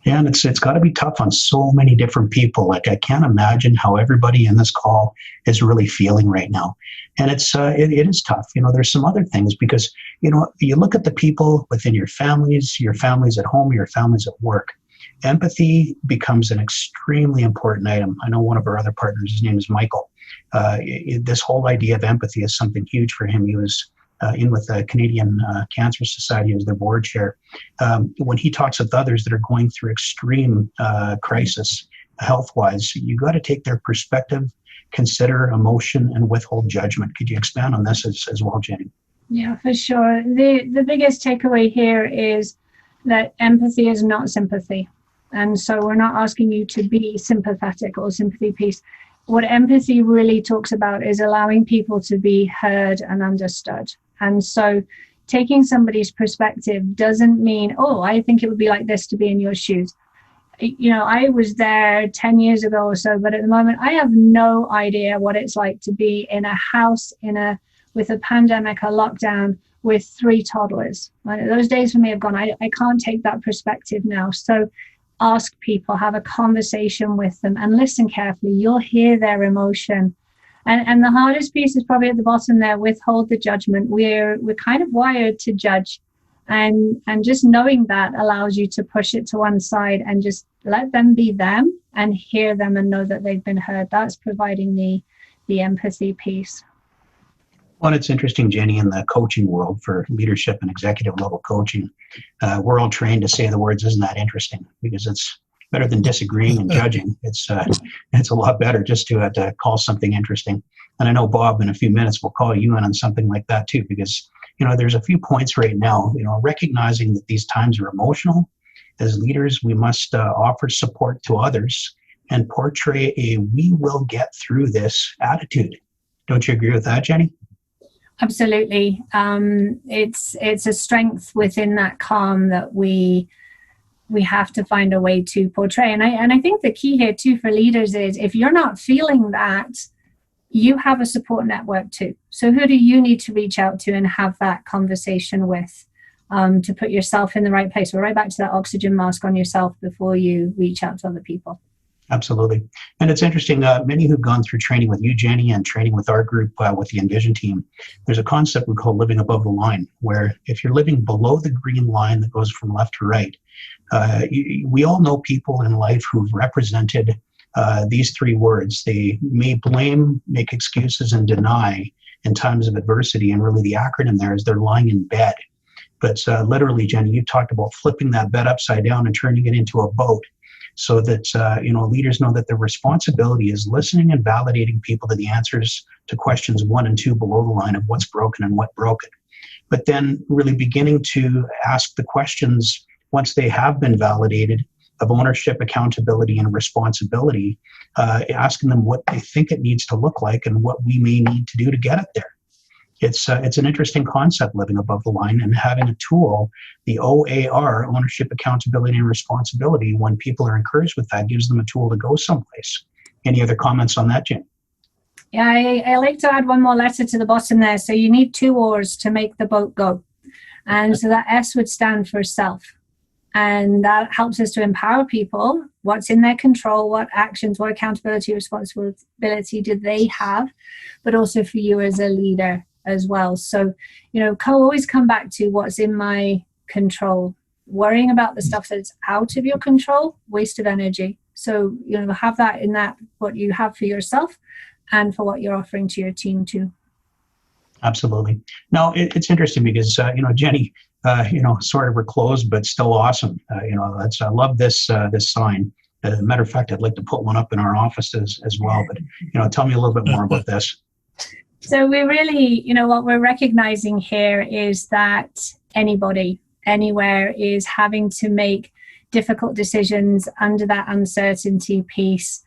Yeah, and it's got to be tough on so many different people. Like, I can't imagine how everybody in this call is really feeling right now. And it is tough. There's some other things because, you look at the people within your families at home, your families at work. Empathy becomes an extremely important item. I know one of our other partners, his name is Michael. This whole idea of empathy is something huge for him. He was in with the Canadian Cancer Society as their board chair. When he talks with others that are going through extreme crisis health-wise, you got to take their perspective, consider emotion, and withhold judgment. Could you expand on this as well, Jenny? Yeah, for sure. The biggest takeaway here is that empathy is not sympathy. And so we're not asking you to be sympathetic or sympathy piece. What empathy really talks about is allowing people to be heard and understood. And so taking somebody's perspective doesn't mean, oh, I think it would be like this to be in your shoes. I was there 10 years ago or so, but at the moment I have no idea what it's like to be in a house with a pandemic, a lockdown with 3 toddlers. Those days for me have gone. I can't take that perspective now. So ask people, have a conversation with them and listen carefully. You'll hear their emotion. And the hardest piece is probably at the bottom there, withhold the judgment. We're kind of wired to judge. And just knowing that allows you to push it to one side and just let them be them and hear them and know that they've been heard. That's providing the empathy piece. Well, it's interesting, Jenny, in the coaching world for leadership and executive level coaching, we're all trained to say the words, isn't that interesting? Because it's better than disagreeing and judging. It's a lot better just to call something interesting. And I know, Bob, in a few minutes, we'll call you in on something like that too, because, there's a few points right now, recognizing that these times are emotional. As leaders, we must offer support to others and portray a we will get through this attitude. Don't you agree with that, Jenny? Absolutely. It's a strength within that calm that we have to find a way to portray. And I think the key here too for leaders is, if you're not feeling that, you have a support network too. So who do you need to reach out to and have that conversation with to put yourself in the right place? We're right back to that oxygen mask on yourself before you reach out to other people. Absolutely. And it's interesting, many who've gone through training with you, Jenny, and training with our group, with the Envision team, there's a concept we call living above the line, where if you're living below the green line that goes from left to right, we all know people in life who've represented these 3 words. They may blame, make excuses, and deny in times of adversity. And really the acronym there is they're lying in bed. But literally, Jenny, you talked about flipping that bed upside down and turning it into a boat, so that leaders know that their responsibility is listening and validating people to the answers to questions 1 and 2 below the line of what's broken and what broke it. But then really beginning to ask the questions once they have been validated of ownership, accountability, and responsibility, asking them what they think it needs to look like and what we may need to do to get it there. It's an interesting concept, living above the line, and having a tool, the OAR, ownership, accountability, and responsibility, when people are encouraged with that, gives them a tool to go someplace. Any other comments on that, Jen? Yeah, I like to add one more letter to the bottom there. So you need 2 oars to make the boat go. And so that S would stand for self. And that helps us to empower people. What's in their control, what actions, what accountability, responsibility do they have, but also for you as a leader as well. So, always come back to what's in my control. Worrying about the stuff that's out of your control, waste of energy. So, have that in that, what you have for yourself, and for what you're offering to your team too. Absolutely. Now, it's interesting because, Jenny, sort of we're closed, but still awesome. I love this sign. Matter of fact, I'd like to put one up in our office as well. But, tell me a little bit more about this. So we really, what we're recognizing here is that anybody, anywhere is having to make difficult decisions under that uncertainty piece.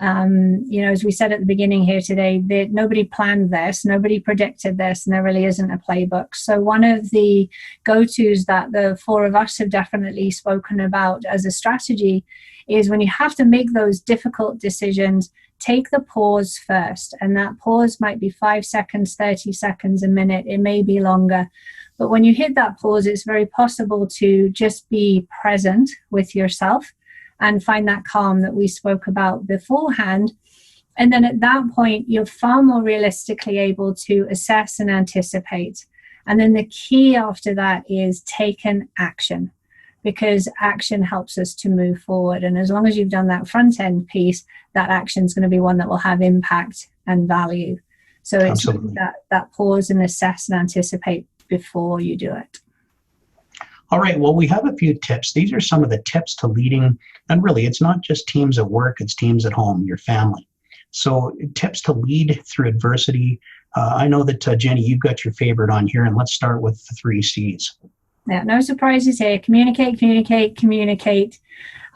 As we said at the beginning here today, that nobody planned this, nobody predicted this, and there really isn't a playbook. So one of the go-tos that the four of us have definitely spoken about as a strategy is when you have to make those difficult decisions, take the pause first. And that pause might be 5 seconds, 30 seconds, a minute, it may be longer. But when you hit that pause, it's very possible to just be present with yourself and find that calm that we spoke about beforehand. And then at that point, you're far more realistically able to assess and anticipate. And then the key after that is take an action, because action helps us to move forward. And as long as you've done that front end piece, that action is going to be one that will have impact and value. So it's that pause and assess and anticipate before you do it. All right, well, we have a few tips. These are some of the tips to leading, and really, it's not just teams at work, it's teams at home, your family. So tips to lead through adversity. I know that, Jenny, you've got your favorite on here, and let's start with the 3 C's. Yeah, no surprises here. Communicate, communicate, communicate.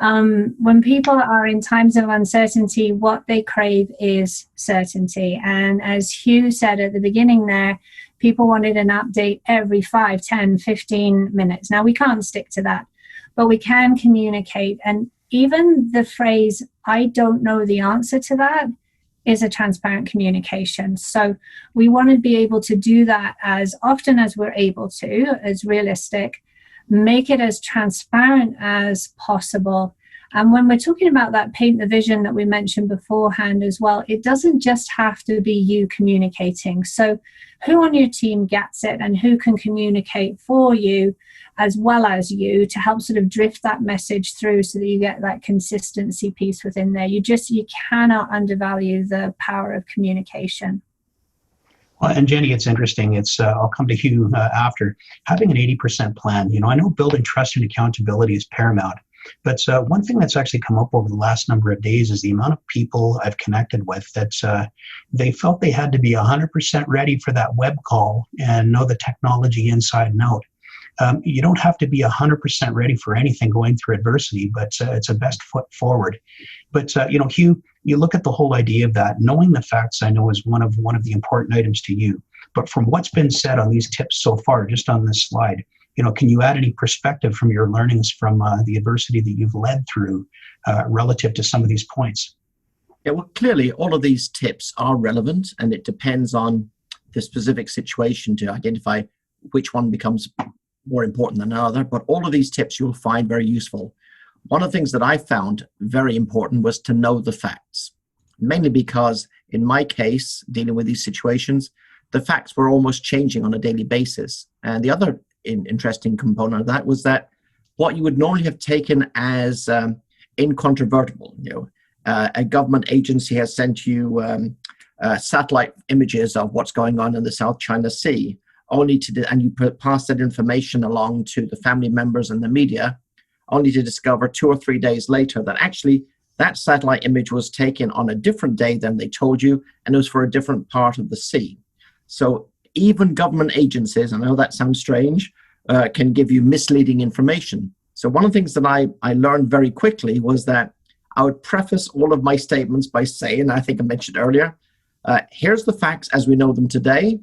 When people are in times of uncertainty, what they crave is certainty. And as Hugh said at the beginning there, people wanted an update every 5, 10, 15 minutes. Now, we can't stick to that, but we can communicate. And even the phrase, I don't know the answer to that, is a transparent communication. So we want to be able to do that as often as we're able to, as realistic, make it as transparent as possible. And when we're talking about that paint the vision that we mentioned beforehand as well, it doesn't just have to be you communicating. So who on your team gets it and who can communicate for you as well as you to help sort of drift that message through so that you get that consistency piece within there. You cannot undervalue the power of communication. Well, and Jenny, it's interesting. I'll come to Hugh after. Having an 80% plan, I know building trust and accountability is paramount. But one thing that's actually come up over the last number of days is the amount of people I've connected with that they felt they had to be 100% ready for that web call and know the technology inside and out. You don't have to be 100% ready for anything going through adversity, but it's a best foot forward. But, Hugh, you look at the whole idea of that. Knowing the facts, I know, is one of the important items to you. But from what's been said on these tips so far, just on this slide, can you add any perspective from your learnings from the adversity that you've led through relative to some of these points? Yeah, well, clearly all of these tips are relevant, and it depends on the specific situation to identify which one becomes more important than another. But all of these tips you'll find very useful. One of the things that I found very important was to know the facts, mainly because in my case, dealing with these situations, the facts were almost changing on a daily basis. And the other interesting component of that was that what you would normally have taken as incontrovertible, a government agency has sent you satellite images of what's going on in the South China Sea, and you pass that information along to the family members and the media, only to discover 2 or 3 days later that actually that satellite image was taken on a different day than they told you, and it was for a different part of the sea. So even government agencies, I know that sounds strange, can give you misleading information. So one of the things that I learned very quickly was that I would preface all of my statements by saying, I think I mentioned earlier, here's the facts as we know them today.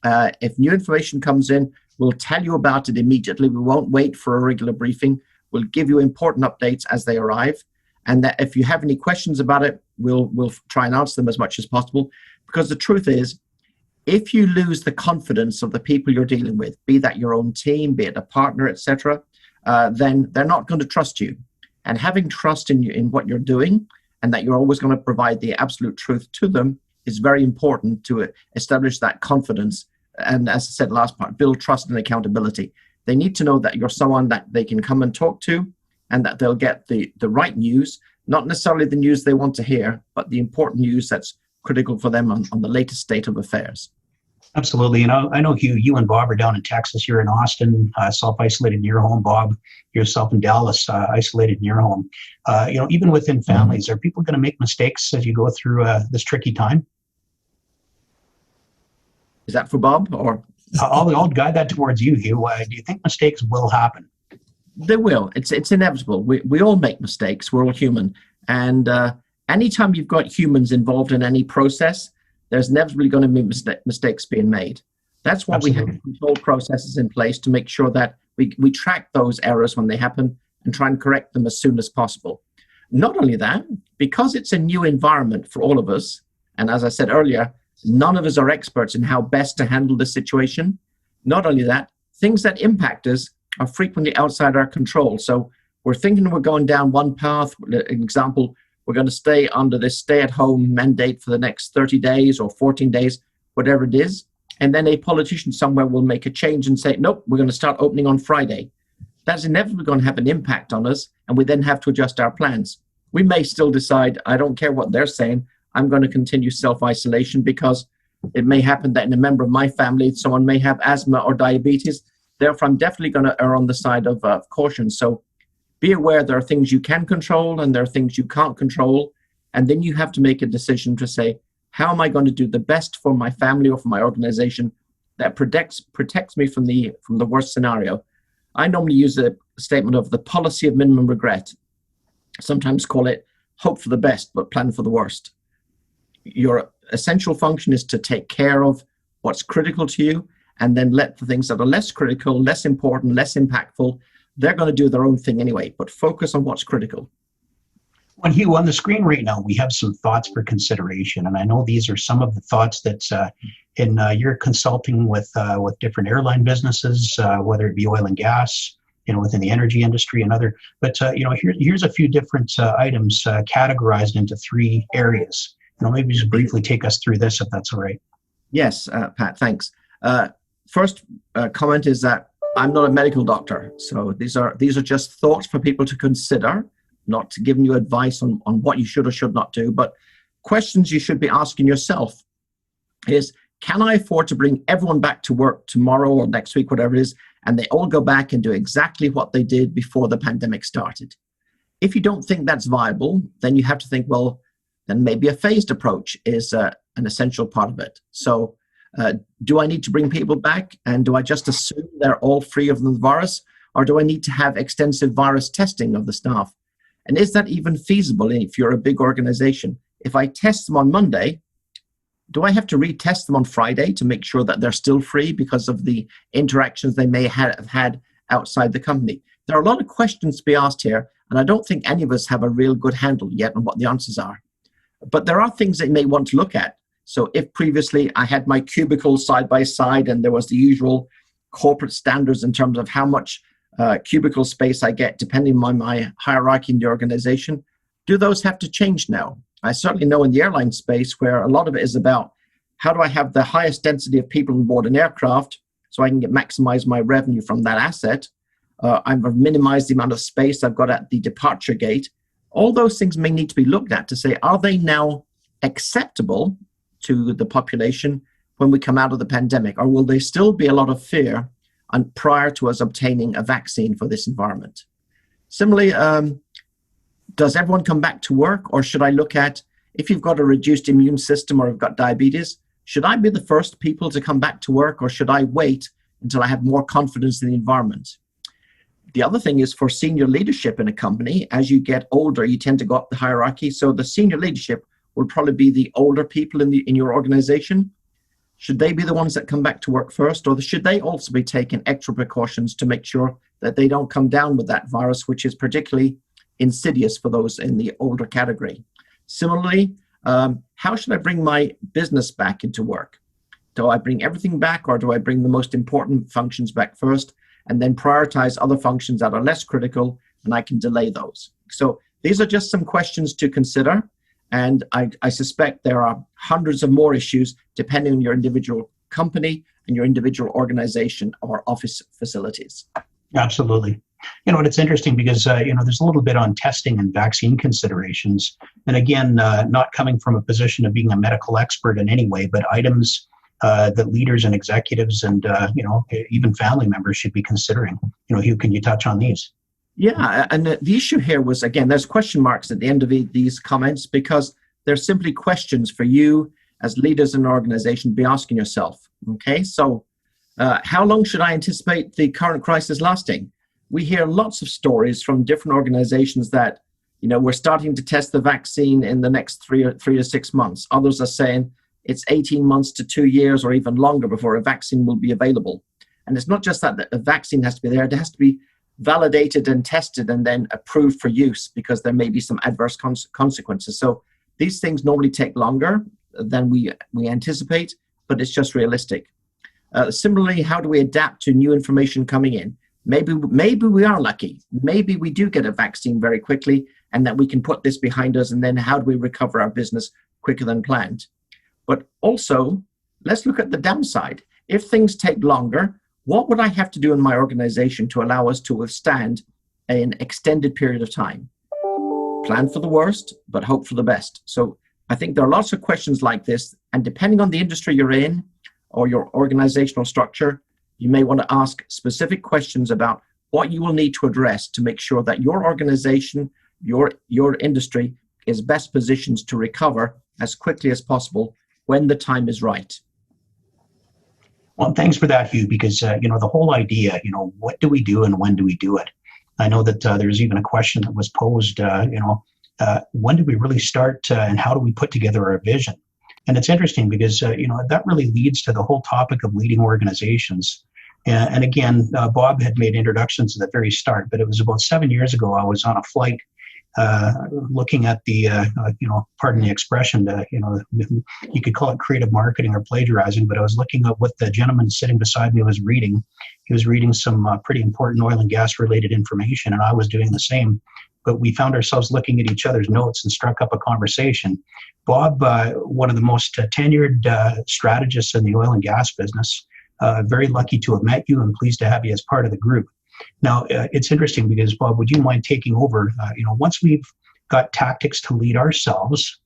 If new information comes in, we'll tell you about it immediately. We won't wait for a regular briefing. We'll give you important updates as they arrive. And that if you have any questions about it, we'll try and answer them as much as possible. Because the truth is, if you lose the confidence of the people you're dealing with, be that your own team, be it a partner, etc., then they're not going to trust you. And having trust in what you're doing and that you're always going to provide the absolute truth to them is very important to establish that confidence. And as I said last part, build trust and accountability. They need to know that you're someone that they can come and talk to and that they'll get the right news, not necessarily the news they want to hear, but the important news that's critical for them on the latest state of affairs. Absolutely. I know you and Bob are down in Texas. You're in Austin, self-isolated in your home. Bob, yourself in Dallas, isolated in your home. Even within families, are people going to make mistakes as you go through this tricky time? Is that for Bob or? I'll guide that towards you, Hugh. Do you think mistakes will happen? They will. It's inevitable. We all make mistakes. We're all human. And anytime you've got humans involved in any process, there's inevitably going to be mistakes being made. That's why Absolutely. we have control processes in place to make sure that we track those errors when they happen and try and correct them as soon as possible. Not only that, because it's a new environment for all of us, and as I said earlier, none of us are experts in how best to handle the situation. Not only that, things that impact us are frequently outside our control. So we're thinking we're going down one path. An example, we're going to stay under this stay-at-home mandate for the next 30 days or 14 days, whatever it is. And then a politician somewhere will make a change and say, nope, we're going to start opening on Friday. That's inevitably going to have an impact on us, and we then have to adjust our plans. We may still decide, I don't care what they're saying, I'm going to continue self-isolation because it may happen that in a member of my family, someone may have asthma or diabetes. Therefore, I'm definitely going to err on the side of caution. So be aware there are things you can control and there are things you can't control. And then you have to make a decision to say, how am I going to do the best for my family or for my organization that protects me from the worst scenario? I normally use a statement of the policy of minimum regret. Sometimes call it hope for the best, but plan for the worst. Your essential function is to take care of what's critical to you and then let the things that are less critical, less important, less impactful, they're going to do their own thing anyway, but focus on what's critical. Well, Hugh, on the screen right now, we have some thoughts for consideration. And I know these are some of the thoughts that you're consulting with different airline businesses, whether it be oil and gas, within the energy industry and other. But, here's a few different items categorized into three areas. Maybe just briefly take us through this, if that's all right. Yes, Pat, thanks. First comment is that I'm not a medical doctor. So these are just thoughts for people to consider, not giving you advice on what you should or should not do, but questions you should be asking yourself is, can I afford to bring everyone back to work tomorrow or next week, whatever it is, and they all go back and do exactly what they did before the pandemic started? If you don't think that's viable, then you have to think, well, then maybe a phased approach is an essential part of it. So do I need to bring people back? And do I just assume they're all free of the virus? Or do I need to have extensive virus testing of the staff? And is that even feasible if you're a big organization? If I test them on Monday, do I have to retest them on Friday to make sure that they're still free because of the interactions they may have had outside the company? There are a lot of questions to be asked here, and I don't think any of us have a real good handle yet on what the answers are. But there are things that you may want to look at. So if previously I had my cubicle side by side and there was the usual corporate standards in terms of how much cubicle space I get depending on my hierarchy in the organization, do those have to change now? I certainly know in the airline space where a lot of it is about how do I have the highest density of people on board an aircraft so I can maximize my revenue from that asset. I've minimized the amount of space I've got at the departure gate. All those things may need to be looked at to say, are they now acceptable to the population when we come out of the pandemic, or will there still be a lot of fear prior to us obtaining a vaccine for this environment? Similarly, does everyone come back to work, or should I look at, if you've got a reduced immune system or have got diabetes, should I be the first people to come back to work, or should I wait until I have more confidence in the environment? The other thing is for senior leadership in a company, as you get older, you tend to go up the hierarchy. So the senior leadership will probably be the older people in your organization. Should they be the ones that come back to work first, or should they also be taking extra precautions to make sure that they don't come down with that virus, which is particularly insidious for those in the older category? Similarly, how should I bring my business back into work? Do I bring everything back, or do I bring the most important functions back first and then prioritize other functions that are less critical, and I can delay those? So these are just some questions to consider. And I suspect there are hundreds of more issues depending on your individual company and your individual organization or office facilities. Absolutely. And it's interesting because, there's a little bit on testing and vaccine considerations. And again, not coming from a position of being a medical expert in any way, but items that leaders and executives and, even family members should be considering. Hugh, can you touch on these? Yeah, and the issue here was, again, there's question marks at the end of these comments because they're simply questions for you as leaders in an organization to be asking yourself. Okay, so how long should I anticipate the current crisis lasting? We hear lots of stories from different organizations that, we're starting to test the vaccine in the next 3 to 6 months. Others are saying it's 18 months to 2 years or even longer before a vaccine will be available. And it's not just that a vaccine has to be there, it has to be validated and tested and then approved for use because there may be some adverse consequences. So these things normally take longer than we anticipate, but it's just realistic. Similarly, how do we adapt to new information coming in? Maybe we are lucky. Maybe we do get a vaccine very quickly and that we can put this behind us, and then how do we recover our business quicker than planned? But also, let's look at the downside. If things take longer, what would I have to do in my organization to allow us to withstand an extended period of time? Plan for the worst, but hope for the best. So I think there are lots of questions like this, and depending on the industry you're in or your organizational structure, you may want to ask specific questions about what you will need to address to make sure that your organization, your industry is best positioned to recover as quickly as possible when the time is right. Well, thanks for that, Hugh, because, the whole idea, what do we do and when do we do it? I know that there's even a question that was posed, when do we really start and how do we put together our vision? And it's interesting because, that really leads to the whole topic of leading organizations. And again, Bob had made introductions at the very start, but it was about 7 years ago. I was on a flight looking at the, pardon the expression, you could call it creative marketing or plagiarizing, but I was looking at what the gentleman sitting beside me was reading. He was reading some pretty important oil and gas related information, and I was doing the same. But we found ourselves looking at each other's notes and struck up a conversation. Bob, one of the most tenured strategists in the oil and gas business, very lucky to have met you and pleased to have you as part of the group. Now, it's interesting because, Bob, would you mind taking over? Once we've got tactics to lead ourselves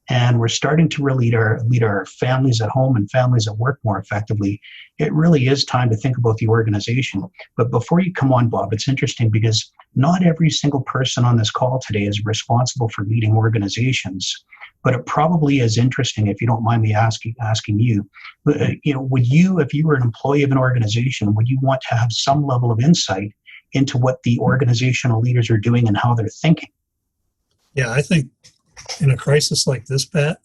and we're starting to really lead our families at home and families at work more effectively, it really is time to think about the organization. But before you come on, Bob, it's interesting because not every single person on this call today is responsible for leading organizations. But it probably is interesting, if you don't mind me asking you, would you, if you were an employee of an organization, would you want to have some level of insight into what the organizational leaders are doing and how they're thinking? Yeah, I think in a crisis like this, Pat,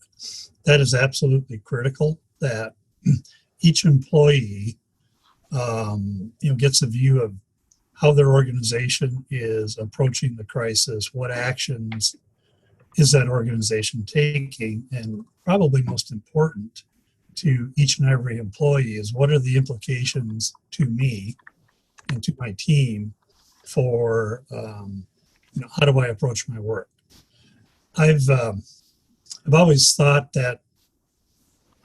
that is absolutely critical that each employee, gets a view of how their organization is approaching the crisis, what actions is that organization taking, and probably most important to each and every employee is what are the implications to me and to my team for how do I approach my work. I've always thought that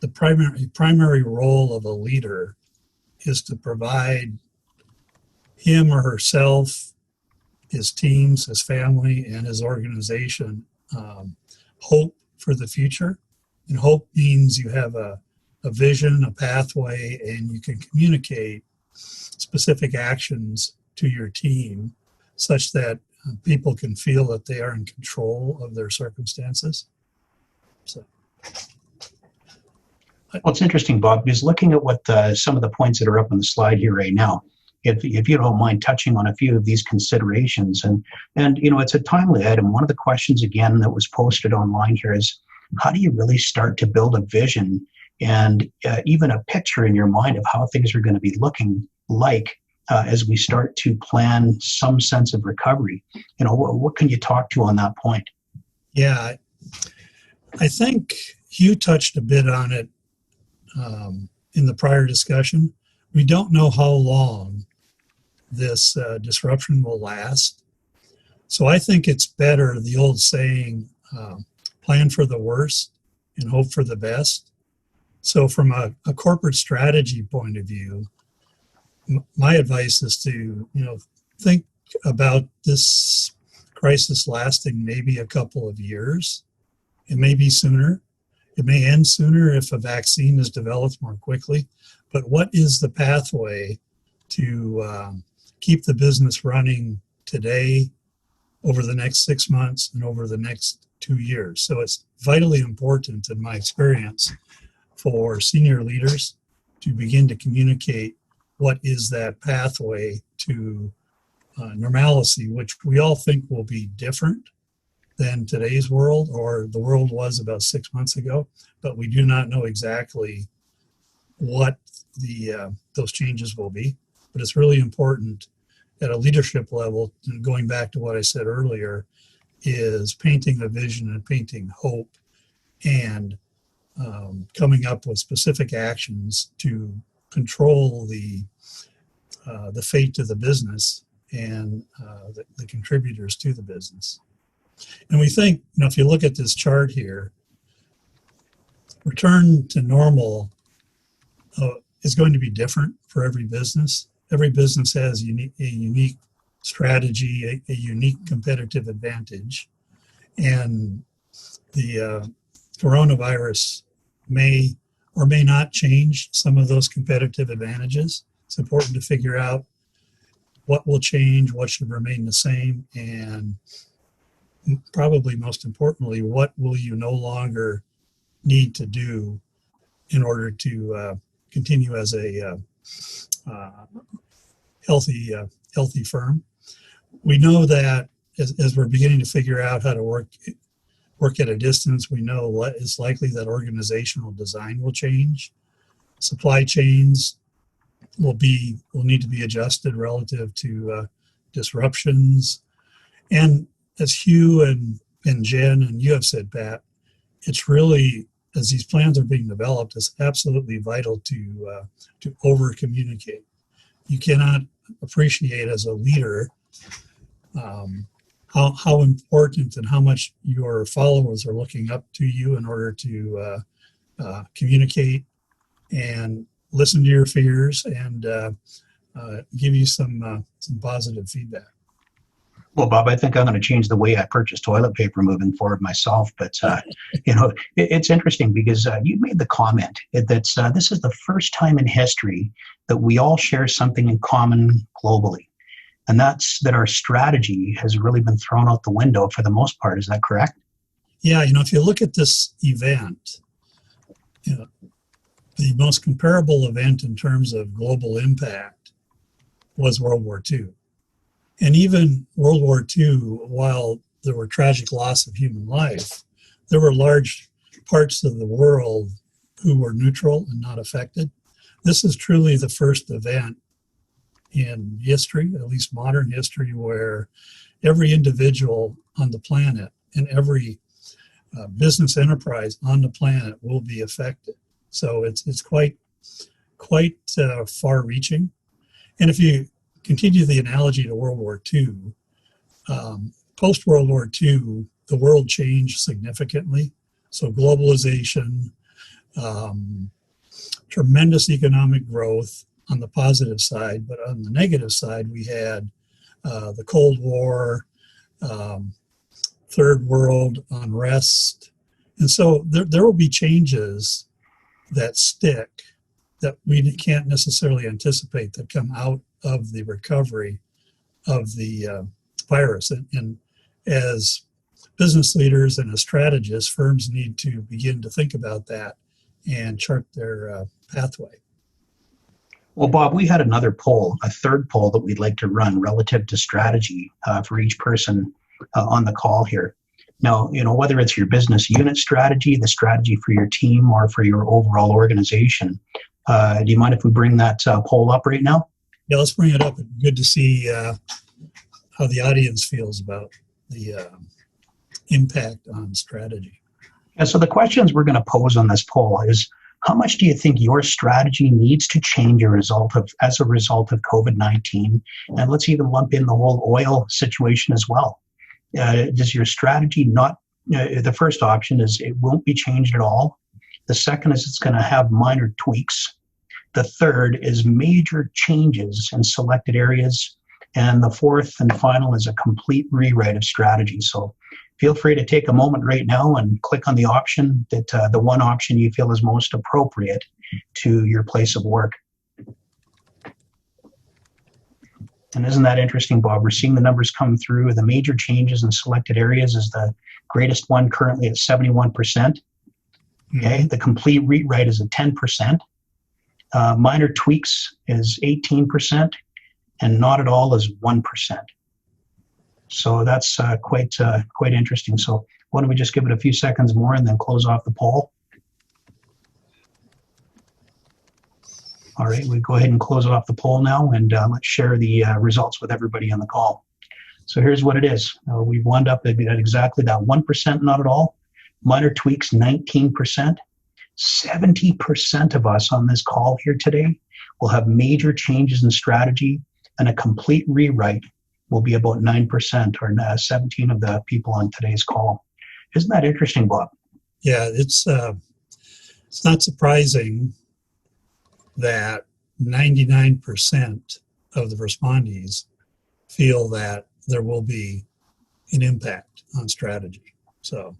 the primary role of a leader is to provide him or herself, his teams, his family, and his organization hope for the future. And hope means you have a vision, a pathway, and you can communicate specific actions to your team such that people can feel that they are in control of their circumstances. So, well, it's interesting, Bob, because looking at what some of the points that are up on the slide here right now, if you don't mind touching on a few of these considerations, and it's a timely item. One of the questions again that was posted online here is, how do you really start to build a vision and even a picture in your mind of how things are going to be looking like as we start to plan some sense of recovery? What can you talk to on that point? Yeah, I think Hugh touched a bit on it in the prior discussion. We don't know how long this disruption will last. So I think it's better, the old saying, plan for the worst and hope for the best. So from a corporate strategy point of view, my advice is to, think about this crisis lasting maybe a couple of years. It may be sooner. It may end sooner if a vaccine is developed more quickly. But what is the pathway to keep the business running today, over the next 6 months, and over the next 2 years? So it's vitally important, in my experience, for senior leaders to begin to communicate what is that pathway to normalcy, which we all think will be different than today's world or the world was about 6 months ago, but we do not know exactly what those changes will be. But it's really important at a leadership level, and going back to what I said earlier, is painting a vision and painting hope, and coming up with specific actions to control the fate of the business and the contributors to the business. And we think, if you look at this chart here, return to normal is going to be different for every business. Every business has a unique strategy, a unique competitive advantage. And the coronavirus may or may not change some of those competitive advantages. It's important to figure out what will change, what should remain the same, and probably most importantly, what will you no longer need to do in order to continue as a healthy firm. We know that as we're beginning to figure out how to work at a distance, we know it's likely that organizational design will change. Supply chains will need to be adjusted relative to disruptions. And as Hugh and Jen and you have said, Pat, it's really, as these plans are being developed, it's absolutely vital to over communicate. You cannot appreciate as a leader how important and how much your followers are looking up to you in order to communicate and listen to your fears and give you some positive feedback. Well, Bob, I think I'm going to change the way I purchase toilet paper moving forward myself. But, it's interesting because you made the comment that this is the first time in history that we all share something in common globally. And that's that our strategy has really been thrown out the window for the most part. Is that correct? Yeah, if you look at this event, the most comparable event in terms of global impact was World War II. And even World War II, while there were tragic loss of human life, there were large parts of the world who were neutral and not affected. This is truly the first event in history, at least modern history, where every individual on the planet and every business enterprise on the planet will be affected. So it's quite far-reaching. And if you continue the analogy to World War II, post-World War II, the world changed significantly. So globalization, tremendous economic growth on the positive side, but on the negative side, we had the Cold War, third world unrest. And so there will be changes that stick that we can't necessarily anticipate that come out of the recovery of the virus. And as business leaders and as strategists, firms need to begin to think about that and chart their pathway. Well, Bob, we had another poll, a third poll that we'd like to run relative to strategy for each person on the call here. Now, whether it's your business unit strategy, the strategy for your team, or for your overall organization, do you mind if we bring that poll up right now? Yeah, let's bring it up. Good to see how the audience feels about the impact on strategy. Yeah, so the questions we're going to pose on this poll is, how much do you think your strategy needs to change as a result of COVID-19? And let's even lump in the whole oil situation as well. Does your strategy not, the first option is it won't be changed at all. The second is it's going to have minor tweaks. The third is major changes in selected areas. And the fourth and final is a complete rewrite of strategy. So feel free to take a moment right now and click on the option that the one option you feel is most appropriate to your place of work. And isn't that interesting, Bob? We're seeing the numbers come through. The major changes in selected areas is the greatest one currently at 71%. Okay, the complete rewrite is at 10%. Minor tweaks is 18%, and not at all is 1%. So that's quite interesting. So why don't we just give it a few seconds more and then close off the poll? All right, we go ahead and close off the poll now, and let's share the results with everybody on the call. So here's what it is. We've wound up at exactly that 1%, not at all. Minor tweaks, 19%. 70% of us on this call here today will have major changes in strategy, and a complete rewrite will be about 9%, or 17 of the people on today's call. Isn't that interesting, Bob? Yeah, it's not surprising that 99% of the respondees feel that there will be an impact on strategy. So,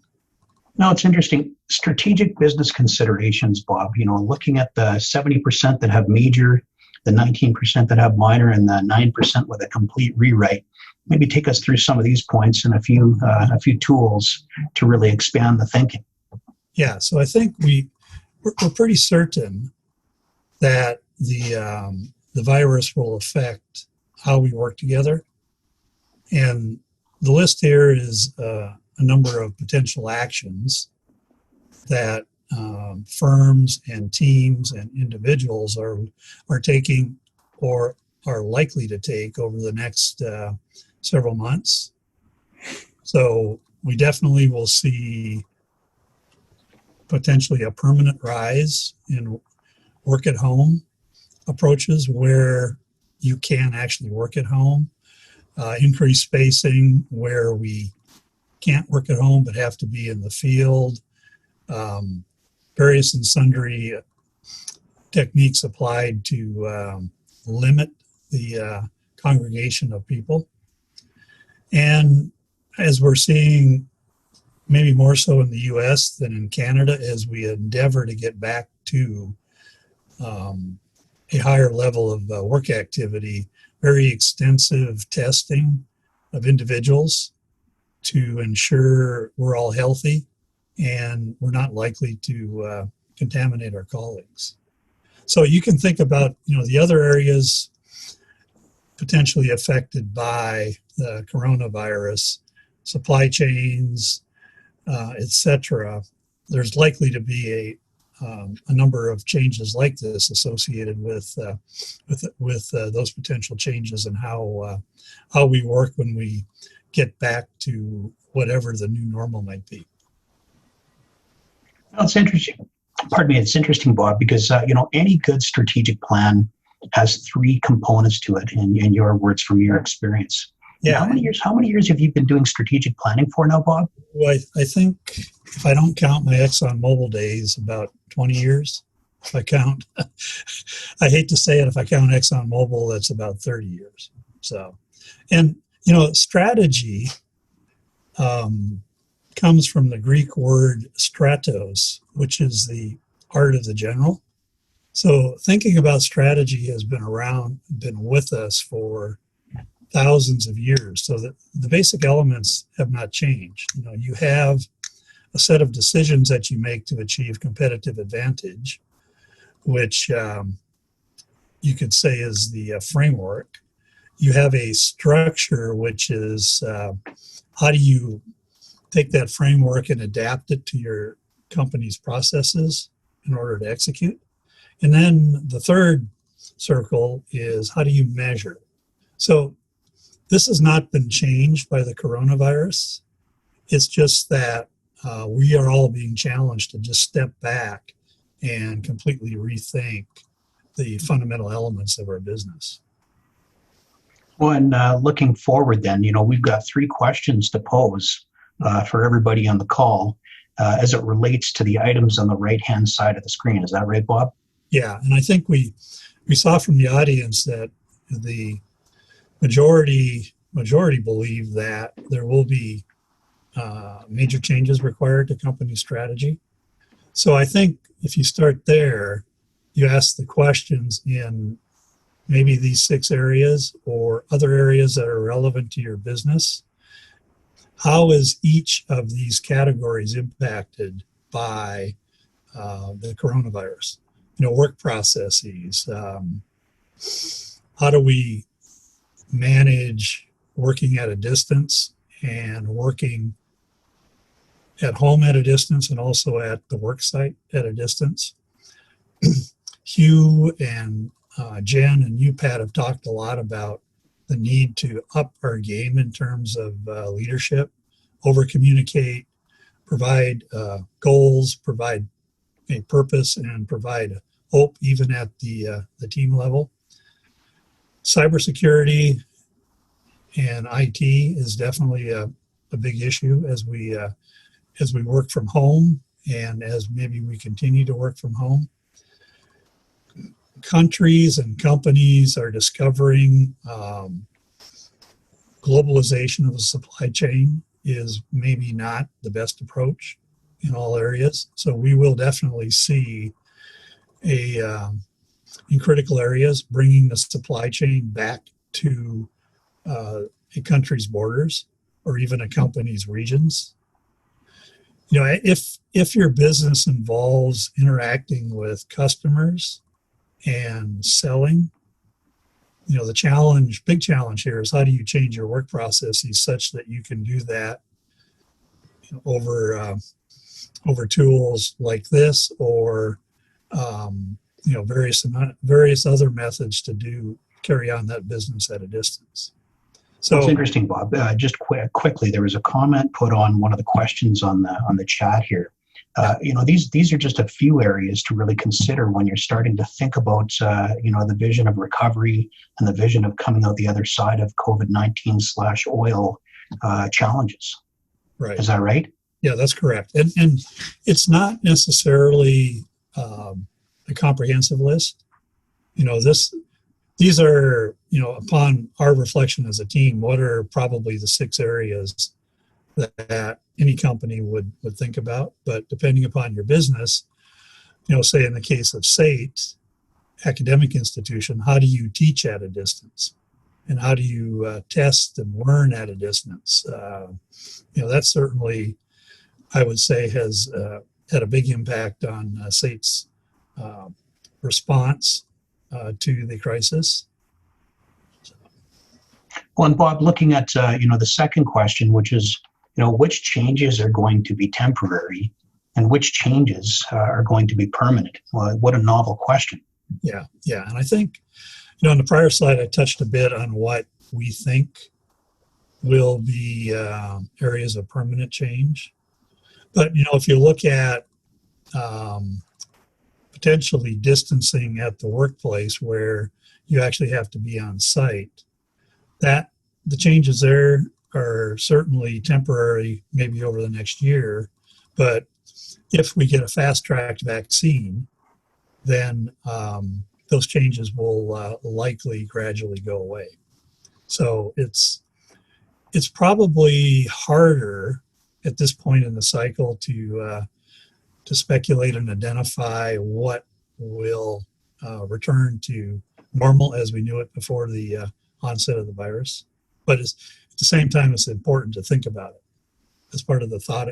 no, it's interesting. Strategic business considerations, Bob, looking at the 70% that have major, the 19% that have minor, and the 9% with a complete rewrite. Maybe take us through some of these points and a few tools to really expand the thinking. Yeah, so I think we're pretty certain that the virus will affect how we work together. And the list here is a number of potential actions that firms and teams and individuals are taking or are likely to take over the next several months. So we definitely will see potentially a permanent rise in work at home approaches where you can actually work at home, increased spacing where we can't work at home but have to be in the field, various and sundry techniques applied to limit the congregation of people. And as we're seeing, maybe more so in the US than in Canada, as we endeavor to get back to a higher level of work activity, very extensive testing of individuals to ensure we're all healthy and we're not likely to contaminate our colleagues. So you can think about, the other areas potentially affected by the coronavirus, supply chains, etc. There's likely to be a number of changes like this associated with those potential changes in how we work when we get back to whatever the new normal might be. Well, it's interesting. Pardon me. It's interesting, Bob, because any good strategic plan has three components to it. In your words, from your experience. Yeah. How many years have you been doing strategic planning for now, Bob? Well, I think if I don't count my ExxonMobil days, about 20 years. If I count, I hate to say it, if I count ExxonMobil, that's about 30 years. So, and strategy comes from the Greek word stratos, which is the art of the general. So thinking about strategy has been with us for thousands of years. So that the basic elements have not changed. You have a set of decisions that you make to achieve competitive advantage, which you could say is the framework. You have a structure, which is how do you take that framework and adapt it to your company's processes in order to execute. And then the third circle is how do you measure? So this has not been changed by the coronavirus. It's just that we are all being challenged to just step back and completely rethink the fundamental elements of our business. Well, and looking forward then, we've got three questions to pose for everybody on the call as it relates to the items on the right-hand side of the screen. Is that right, Bob? Yeah, and I think we saw from the audience that the majority believe that there will be major changes required to company strategy. So I think if you start there, you ask the questions in maybe these 6 areas or other areas that are relevant to your business. How is each of these categories impacted by the coronavirus? Work processes. How do we manage working at a distance and working at home at a distance and also at the work site at a distance? Hugh and Jen and you, Pat, have talked a lot about the need to up our game in terms of leadership, over communicate, provide goals, provide a purpose, and provide hope even at the team level. Cybersecurity and IT is definitely a big issue as we work from home and as maybe we continue to work from home. Countries and companies are discovering globalization of the supply chain is maybe not the best approach in all areas. So we will definitely see in critical areas, bringing the supply chain back to a country's borders or even a company's regions. If your business involves interacting with customers and selling, the big challenge here is how do you change your work processes such that you can do that over tools like this or various other methods to carry on that business at a distance. So it's interesting, Bob. Just quickly, there was a comment put on one of the questions on the chat here. These are just a few areas to really consider when you're starting to think about the vision of recovery and the vision of coming out the other side of COVID-19/oil challenges. Right. Is that right? Yeah, that's correct. And it's not necessarily a comprehensive list. These are, upon our reflection as a team, what are probably the 6 areas that any company would think about. But depending upon your business, say in the case of SAIT, academic institution, how do you teach at a distance? And how do you test and learn at a distance? That certainly, I would say, has had a big impact on SAIT's response to the crisis. Well, and Bob, looking at the second question, which is which changes are going to be temporary and which changes are going to be permanent? Well, what a novel question. Yeah, and I think on the prior slide I touched a bit on what we think will be areas of permanent change. But if you look at potentially distancing at the workplace where you actually have to be on site, that the changes there are certainly temporary, maybe over the next year. But if we get a fast-tracked vaccine, then those changes will likely gradually go away. So it's probably harder at this point in the cycle to speculate and identify what will return to normal as we knew it before the onset of the virus. But at the same time, it's important to think about it as part of the thought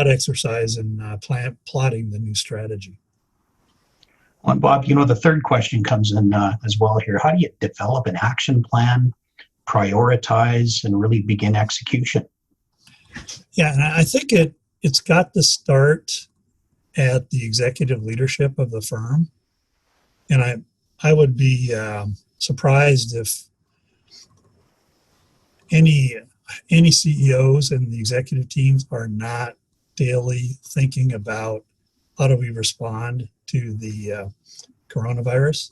exercise and plotting the new strategy. Well, and Bob, the third question comes in as well here. How do you develop an action plan, prioritize, and really begin execution? Yeah, and I think it's got to start at the executive leadership of the firm. And I would be surprised if any CEOs and the executive teams are not daily thinking about how do we respond to the coronavirus.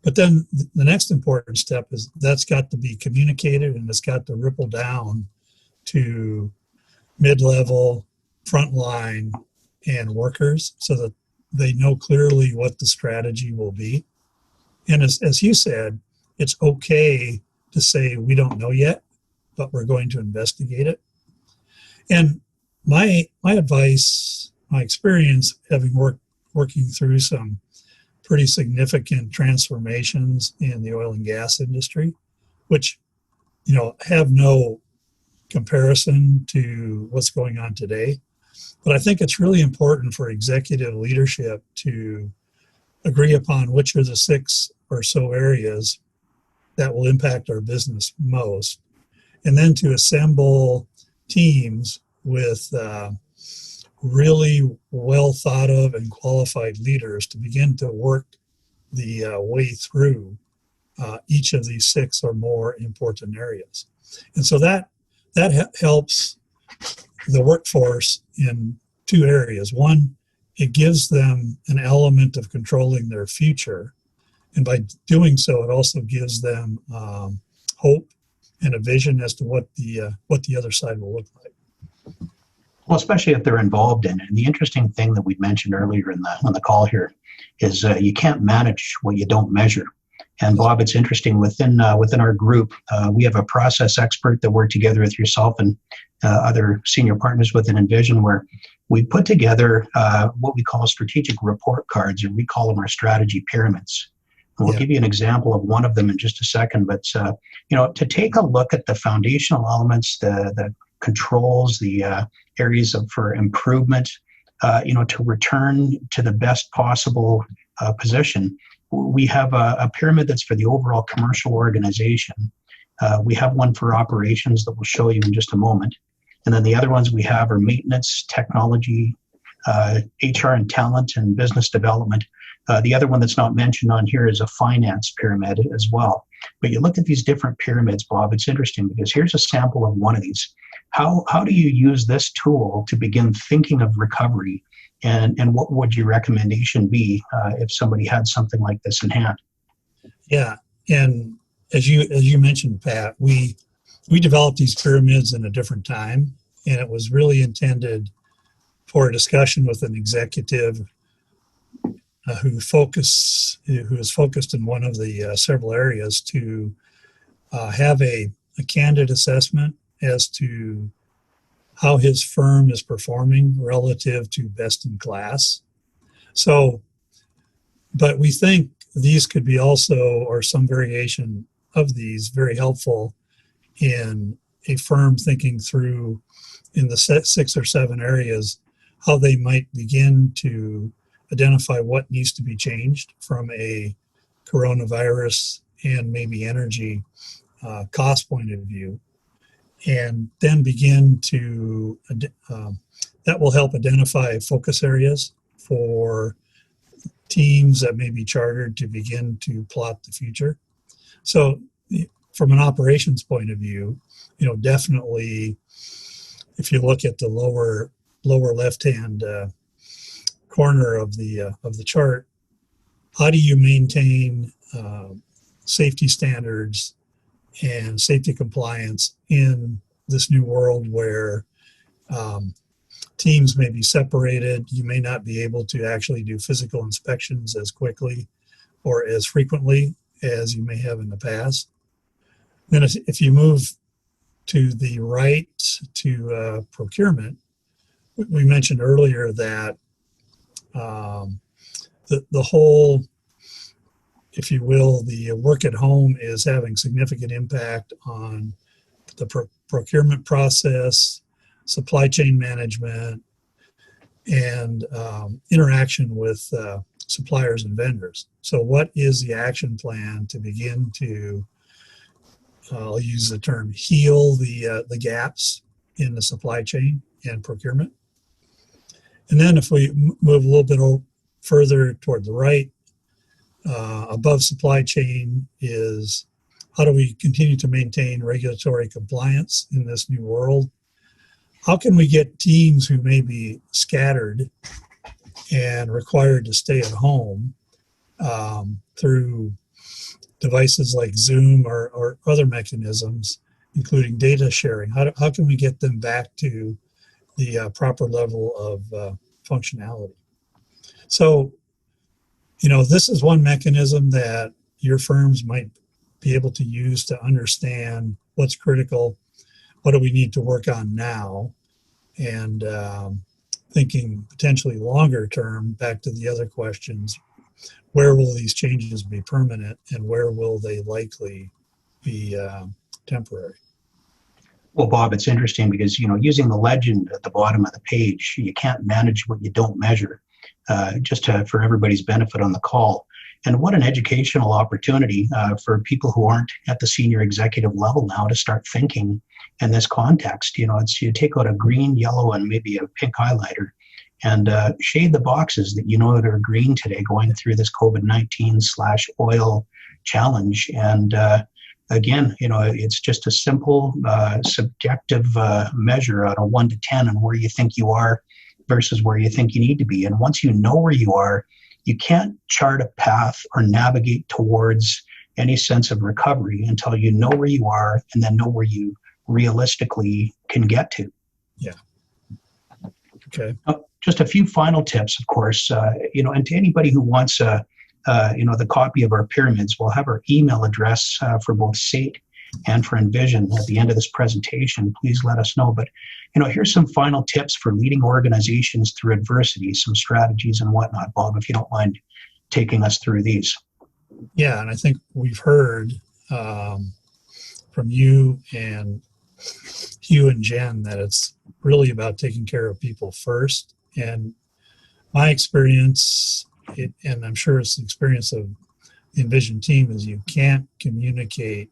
But then the next important step is that's got to be communicated and it's got to ripple down to mid-level, frontline, and workers so that they know clearly what the strategy will be. And as you said, it's okay to say we don't know yet, but we're going to investigate it. And my advice, my experience, having working through some pretty significant transformations in the oil and gas industry, which have no comparison to what's going on today. But I think it's really important for executive leadership to agree upon which are the 6 or so areas that will impact our business most, and then to assemble teams with really well thought of and qualified leaders to begin to work the way through each of these 6 or more important areas. And so that helps the workforce in 2 areas. One, it gives them an element of controlling their future. And by doing so, it also gives them hope and a vision as to what the other side will look like. Well, especially if they're involved in it. And the interesting thing that we mentioned earlier on the call here is you can't manage what you don't measure. And Bob, it's interesting within our group, we have a process expert that worked together with yourself and other senior partners within Envision, where we put together what we call strategic report cards, or we call them our strategy pyramids. And we'll give you an example of one of them in just a second. But to take a look at the foundational elements, the controls, the areas for improvement, to return to the best possible position. We have a pyramid that's for the overall commercial organization. We have one for operations that we'll show you in just a moment. And then the other ones we have are maintenance, technology, HR and talent, and business development. The other one that's not mentioned on here is a finance pyramid as well. But you look at these different pyramids, Bob, it's interesting because here's a sample of one of these. How do you use this tool to begin thinking of recovery? And what would your recommendation be if somebody had something like this in hand? Yeah, and as you mentioned, Pat, we developed these pyramids in a different time, and it was really intended for a discussion with an executive who is focused in one of the several areas to have a candid assessment as to how his firm is performing relative to best in class. So, but we think these could be also, or some variation of these, very helpful in a firm thinking through in the 6 or 7 areas how they might begin to identify what needs to be changed from a coronavirus and maybe energy cost point of view, and then begin to that will help identify focus areas for teams that may be chartered to begin to plot the future. So from an operations point of view, definitely if you look at the lower left-hand corner of the chart, how do you maintain safety standards and safety compliance in this new world where teams may be separated? You may not be able to actually do physical inspections as quickly or as frequently as you may have in the past. Then if you move to the right to procurement, we mentioned earlier that the whole, if you will, the work at home is having significant impact on the procurement process, supply chain management, and interaction with suppliers and vendors. So what is the action plan to begin to, I'll use the term, heal the gaps in the supply chain and procurement? And then if we move a little bit further toward the right, above supply chain is how do we continue to maintain regulatory compliance in this new world? How can we get teams who may be scattered and required to stay at home through devices like Zoom or other mechanisms, including data sharing? How can we get them back to the proper level of functionality? So, this is one mechanism that your firms might be able to use to understand what's critical, what do we need to work on now, and thinking potentially longer term, back to the other questions, where will these changes be permanent and where will they likely be temporary? Well, Bob, it's interesting because, using the legend at the bottom of the page, you can't manage what you don't measure, for everybody's benefit on the call. And what an educational opportunity for people who aren't at the senior executive level now to start thinking in this context. You take out a green, yellow, and maybe a pink highlighter and shade the boxes that that are green today going through this COVID-19/oil challenge. And again, it's just a simple subjective measure out of 1 to 10 and where you think you are versus where you think you need to be. And once you know where you are, you can't chart a path or navigate towards any sense of recovery until you know where you are and then know where you realistically can get to. Yeah. Okay. Just a few final tips, of course, and to anybody who wants the copy of our pyramids, we'll have our email address for both SATE and for Envision at the end of this presentation. Please let us know. But, here's some final tips for leading organizations through adversity, some strategies and whatnot. Bob, if you don't mind taking us through these. Yeah, and I think we've heard from you and Hugh and Jen that it's really about taking care of people first. And my experience, and I'm sure it's the experience of the Envision team, is you can't communicate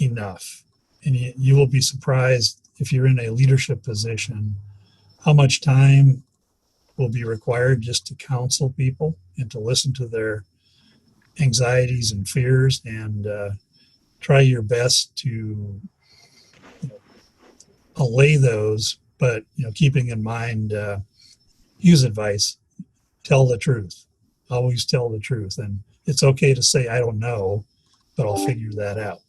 enough. And you will be surprised if you're in a leadership position how much time will be required just to counsel people and to listen to their anxieties and fears and try your best to allay those, but keeping in mind, use advice, tell the truth, always tell the truth. And it's okay to say, I don't know, but I'll figure that out.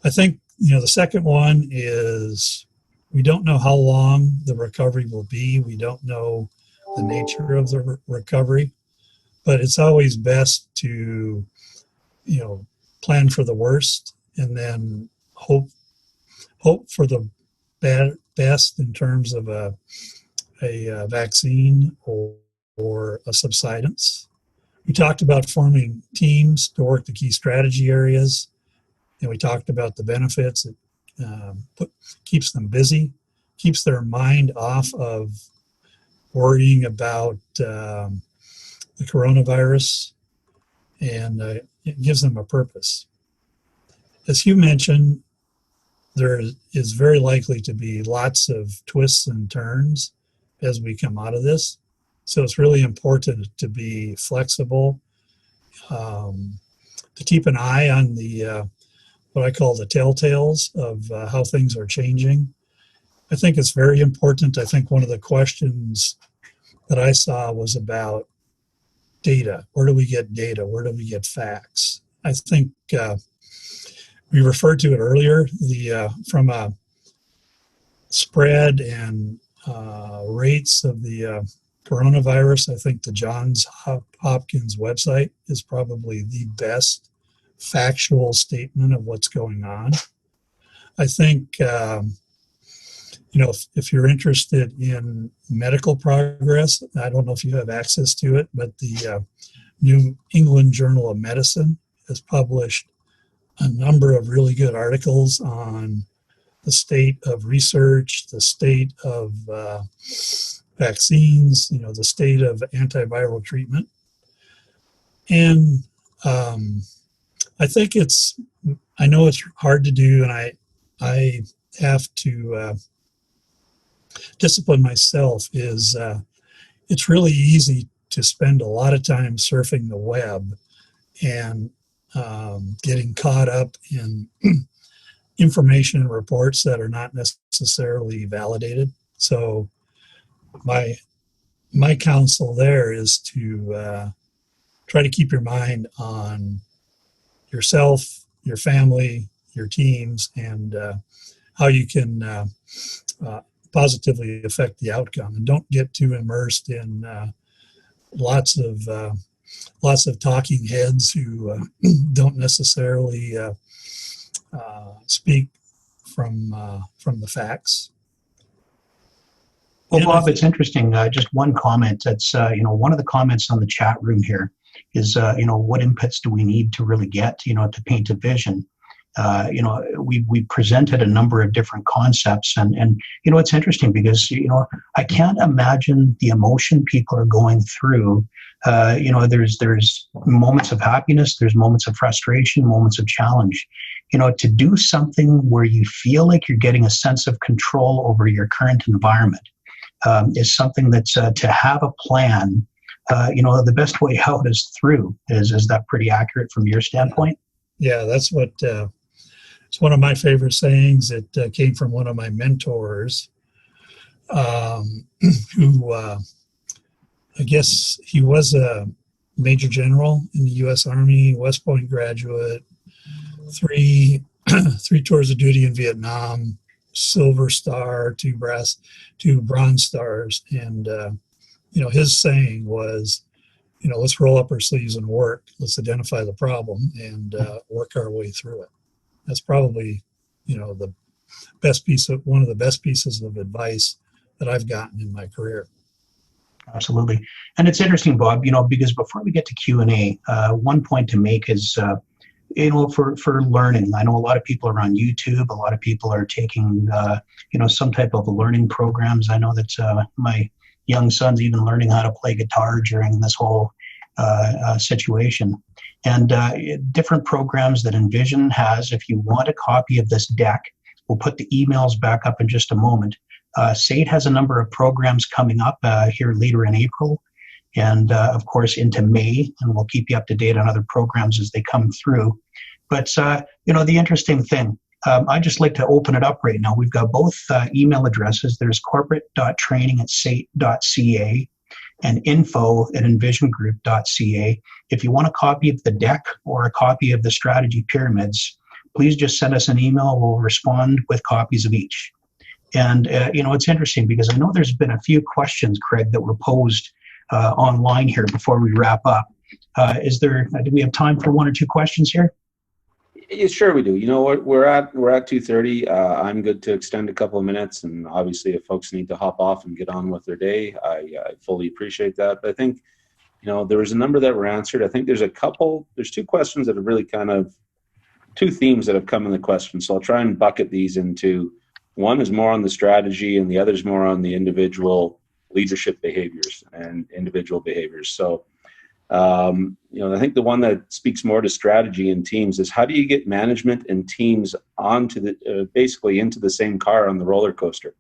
I think, the second one is we don't know how long the recovery will be. We don't know the nature of the recovery, but it's always best to, plan for the worst and then hope for the best in terms of a vaccine or a subsidence. We talked about forming teams to work the key strategy areas, and we talked about the benefits. It keeps them busy, keeps their mind off of worrying about the coronavirus, and it gives them a purpose. As you mentioned, there is very likely to be lots of twists and turns as we come out of this. So it's really important to be flexible, to keep an eye on the what I call the telltales of how things are changing. I think it's very important. I think one of the questions that I saw was about data. Where do we get data? Where do we get facts? I think we referred to it earlier, from a spread and rates of the coronavirus. I think the Johns Hopkins website is probably the best factual statement of what's going on. I think, if you're interested in medical progress, I don't know if you have access to it, but the New England Journal of Medicine has published a number of really good articles on the state of research, the state of vaccines, the state of antiviral treatment. And I think I know it's hard to do, and I have to discipline myself, it's really easy to spend a lot of time surfing the web and getting caught up in information and reports that are not necessarily validated. So my counsel there is to try to keep your mind on yourself, your family, your teams, and how you can positively affect the outcome. And don't get too immersed in lots of lots of talking heads who don't necessarily speak from the facts. Well, And Bob, it's interesting. Just one comment. That's one of the comments on the chat room here is what inputs do we need to really get to paint a vision. We presented a number of different concepts, and it's interesting because I can't imagine the emotion people are going through. There's moments of happiness, there's moments of frustration, moments of challenge. To do something where you feel like you're getting a sense of control over your current environment is something that's to have a plan. The best way out is through. Is that pretty accurate from your standpoint? Yeah, that's what. It's one of my favorite sayings. It came from one of my mentors, who I guess he was a major general in the U.S. Army, West Point graduate, three tours of duty in Vietnam, Silver Star, two Bronze Stars, and his saying was, let's roll up our sleeves and work. Let's identify the problem and work our way through it. That's probably, the one of the best pieces of advice that I've gotten in my career. Absolutely. And it's interesting, Bob, because before we get to Q&A, one point to make is, for learning. I know a lot of people are on YouTube. A lot of people are taking, some type of learning programs. I know that my young son's even learning how to play guitar during this whole situation. And different programs that Envision has. If you want a copy of this deck, we'll put the emails back up in just a moment. SAIT has a number of programs coming up here later in April, and of course into May, and we'll keep you up to date on other programs as they come through. But the interesting thing, I just like to open it up right now. We've got both email addresses. There's corporate.training@sait.ca and info@envisiongroup.ca. If you want a copy of the deck or a copy of the strategy pyramids, please just send us an email. We'll respond with copies of each. And, it's interesting because I know there's been a few questions, Craig, that were posed online here before we wrap up. Do we have time for one or two questions here? Yeah, sure we do. We're at 2:30. I'm good to extend a couple of minutes, and obviously if folks need to hop off and get on with their day, I fully appreciate that. But I think, there was a number that were answered. I think there's two questions that have really two themes that have come in the question. So I'll try and bucket these into, one is more on the strategy and the other is more on the individual leadership behaviors and individual behaviors. So, I think the one that speaks more to strategy and teams is, how do you get management and teams onto basically into the same car on the roller coaster,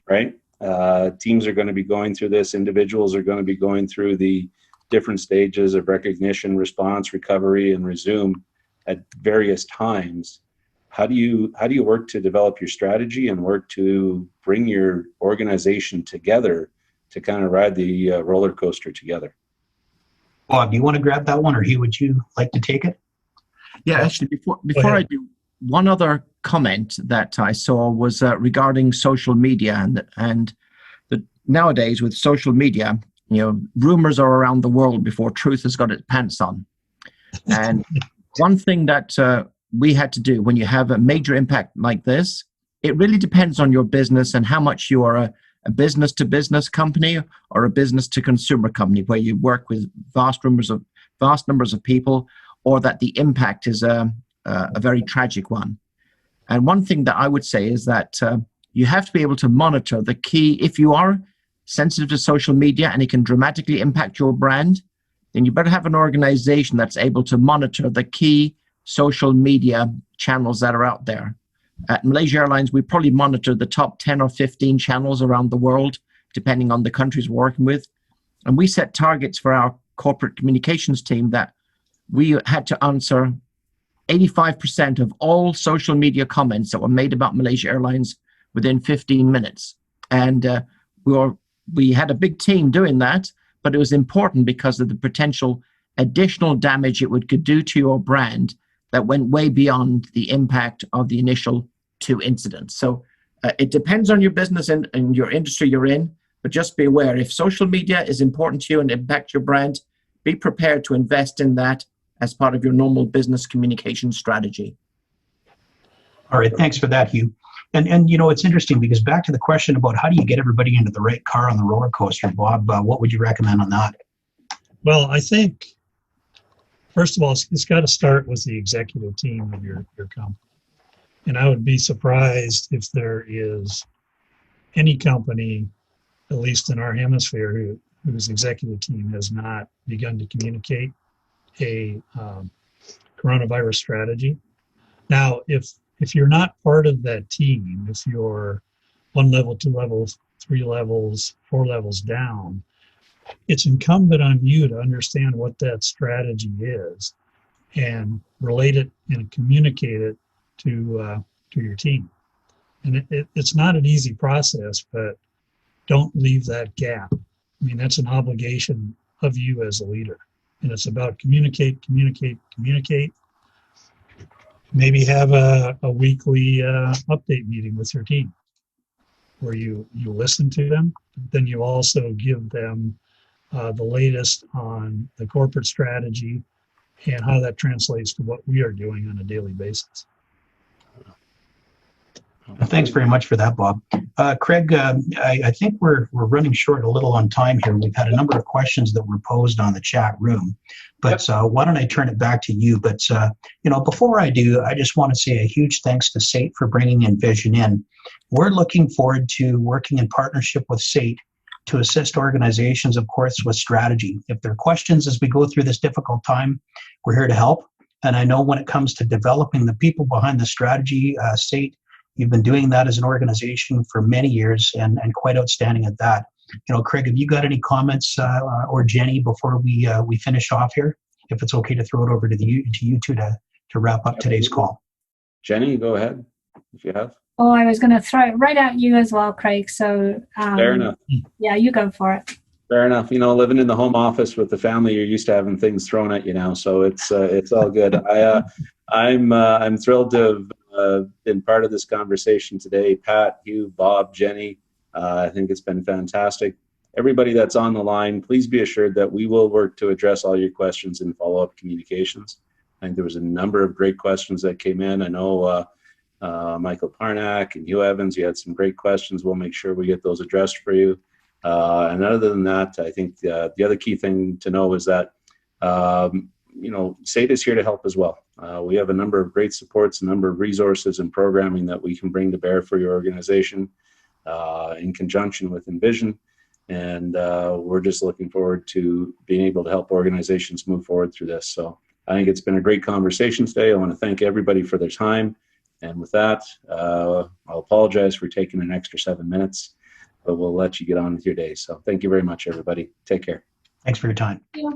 right? Teams are going to be going through this. Individuals are going to be going through the different stages of recognition, response, recovery, and resume at various times. How do you work to develop your strategy and work to bring your organization together to kind of ride the roller coaster together? Bob, do you want to grab that one, or Hugh, would you like to take it? Yeah, actually, before I do, one other comment that I saw was regarding social media, and nowadays with social media, rumors are around the world before truth has got its pants on. And one thing that we had to do when you have a major impact like this, it really depends on your business and how much you are a business-to-business company or a business-to-consumer company, where you work with vast numbers of people, or that the impact is a very tragic one. And one thing that I would say is that you have to be able to monitor the key. If you are sensitive to social media and it can dramatically impact your brand, then you better have an organization that's able to monitor the key social media channels that are out there. At Malaysia Airlines, we probably monitor the top 10 or 15 channels around the world, depending on the countries we're working with. And we set targets for our corporate communications team that we had to answer 85% of all social media comments that were made about Malaysia Airlines within 15 minutes. And we had a big team doing that, but it was important because of the potential additional damage it could do to your brand that went way beyond the impact of the initial two incidents. So it depends on your business and your industry you're in, but just be aware, if social media is important to you and impact your brand, be prepared to invest in that as part of your normal business communication strategy. All right, thanks for that, Hugh. And it's interesting because back to the question about how do you get everybody into the right car on the roller coaster, Bob, what would you recommend on that? Well, I think, first of all, it's got to start with the executive team of your company. And I would be surprised if there is any company, at least in our hemisphere, whose executive team has not begun to communicate a coronavirus strategy. Now, if you're not part of that team, if you're 1 level, 2 levels, 3 levels, 4 levels down, it's incumbent on you to understand what that strategy is and relate it and communicate it to your team. And it's not an easy process, but don't leave that gap. I mean, that's an obligation of you as a leader. And it's about communicate. Maybe have a weekly update meeting with your team where you listen to them, but then you also give them the latest on the corporate strategy and how that translates to what we are doing on a daily basis. Thanks very much for that, Bob. Craig, I think we're running short a little on time here. We've had a number of questions that were posed on the chat room, but why don't I turn it back to you? But before I do, I just want to say a huge thanks to SAIT for bringing Envision in. We're looking forward to working in partnership with SAIT to assist organizations, of course, with strategy. If there are questions as we go through this difficult time, we're here to help. And I know when it comes to developing the people behind the strategy, SAIT, you've been doing that as an organization for many years and quite outstanding at that. Craig, have you got any comments or Jenny before we finish off here? If it's okay to throw it over to you two to wrap up today's call. Jenny, go ahead if you have. Oh, I was going to throw it right at you as well, Craig. So Fair enough. Yeah, you go for it. Fair enough. Living in the home office with the family, you're used to having things thrown at you now, so it's all good. I'm thrilled to have been part of this conversation today. Pat, Hugh, Bob, Jenny, I think it's been fantastic. Everybody that's on the line, please be assured that we will work to address all your questions in follow-up communications. I think there was a number of great questions that came in. I know Michael Parnack and Hugh Evans, you had some great questions. We'll make sure we get those addressed for you. And other than that, I think the other key thing to know is that, SAIT is here to help as well. We have a number of great supports, a number of resources and programming that we can bring to bear for your organization in conjunction with Envision. And we're just looking forward to being able to help organizations move forward through this. So I think it's been a great conversation today. I want to thank everybody for their time. And with that, I'll apologize for taking an extra 7 minutes, but we'll let you get on with your day. So thank you very much, everybody. Take care. Thanks for your time. Yeah.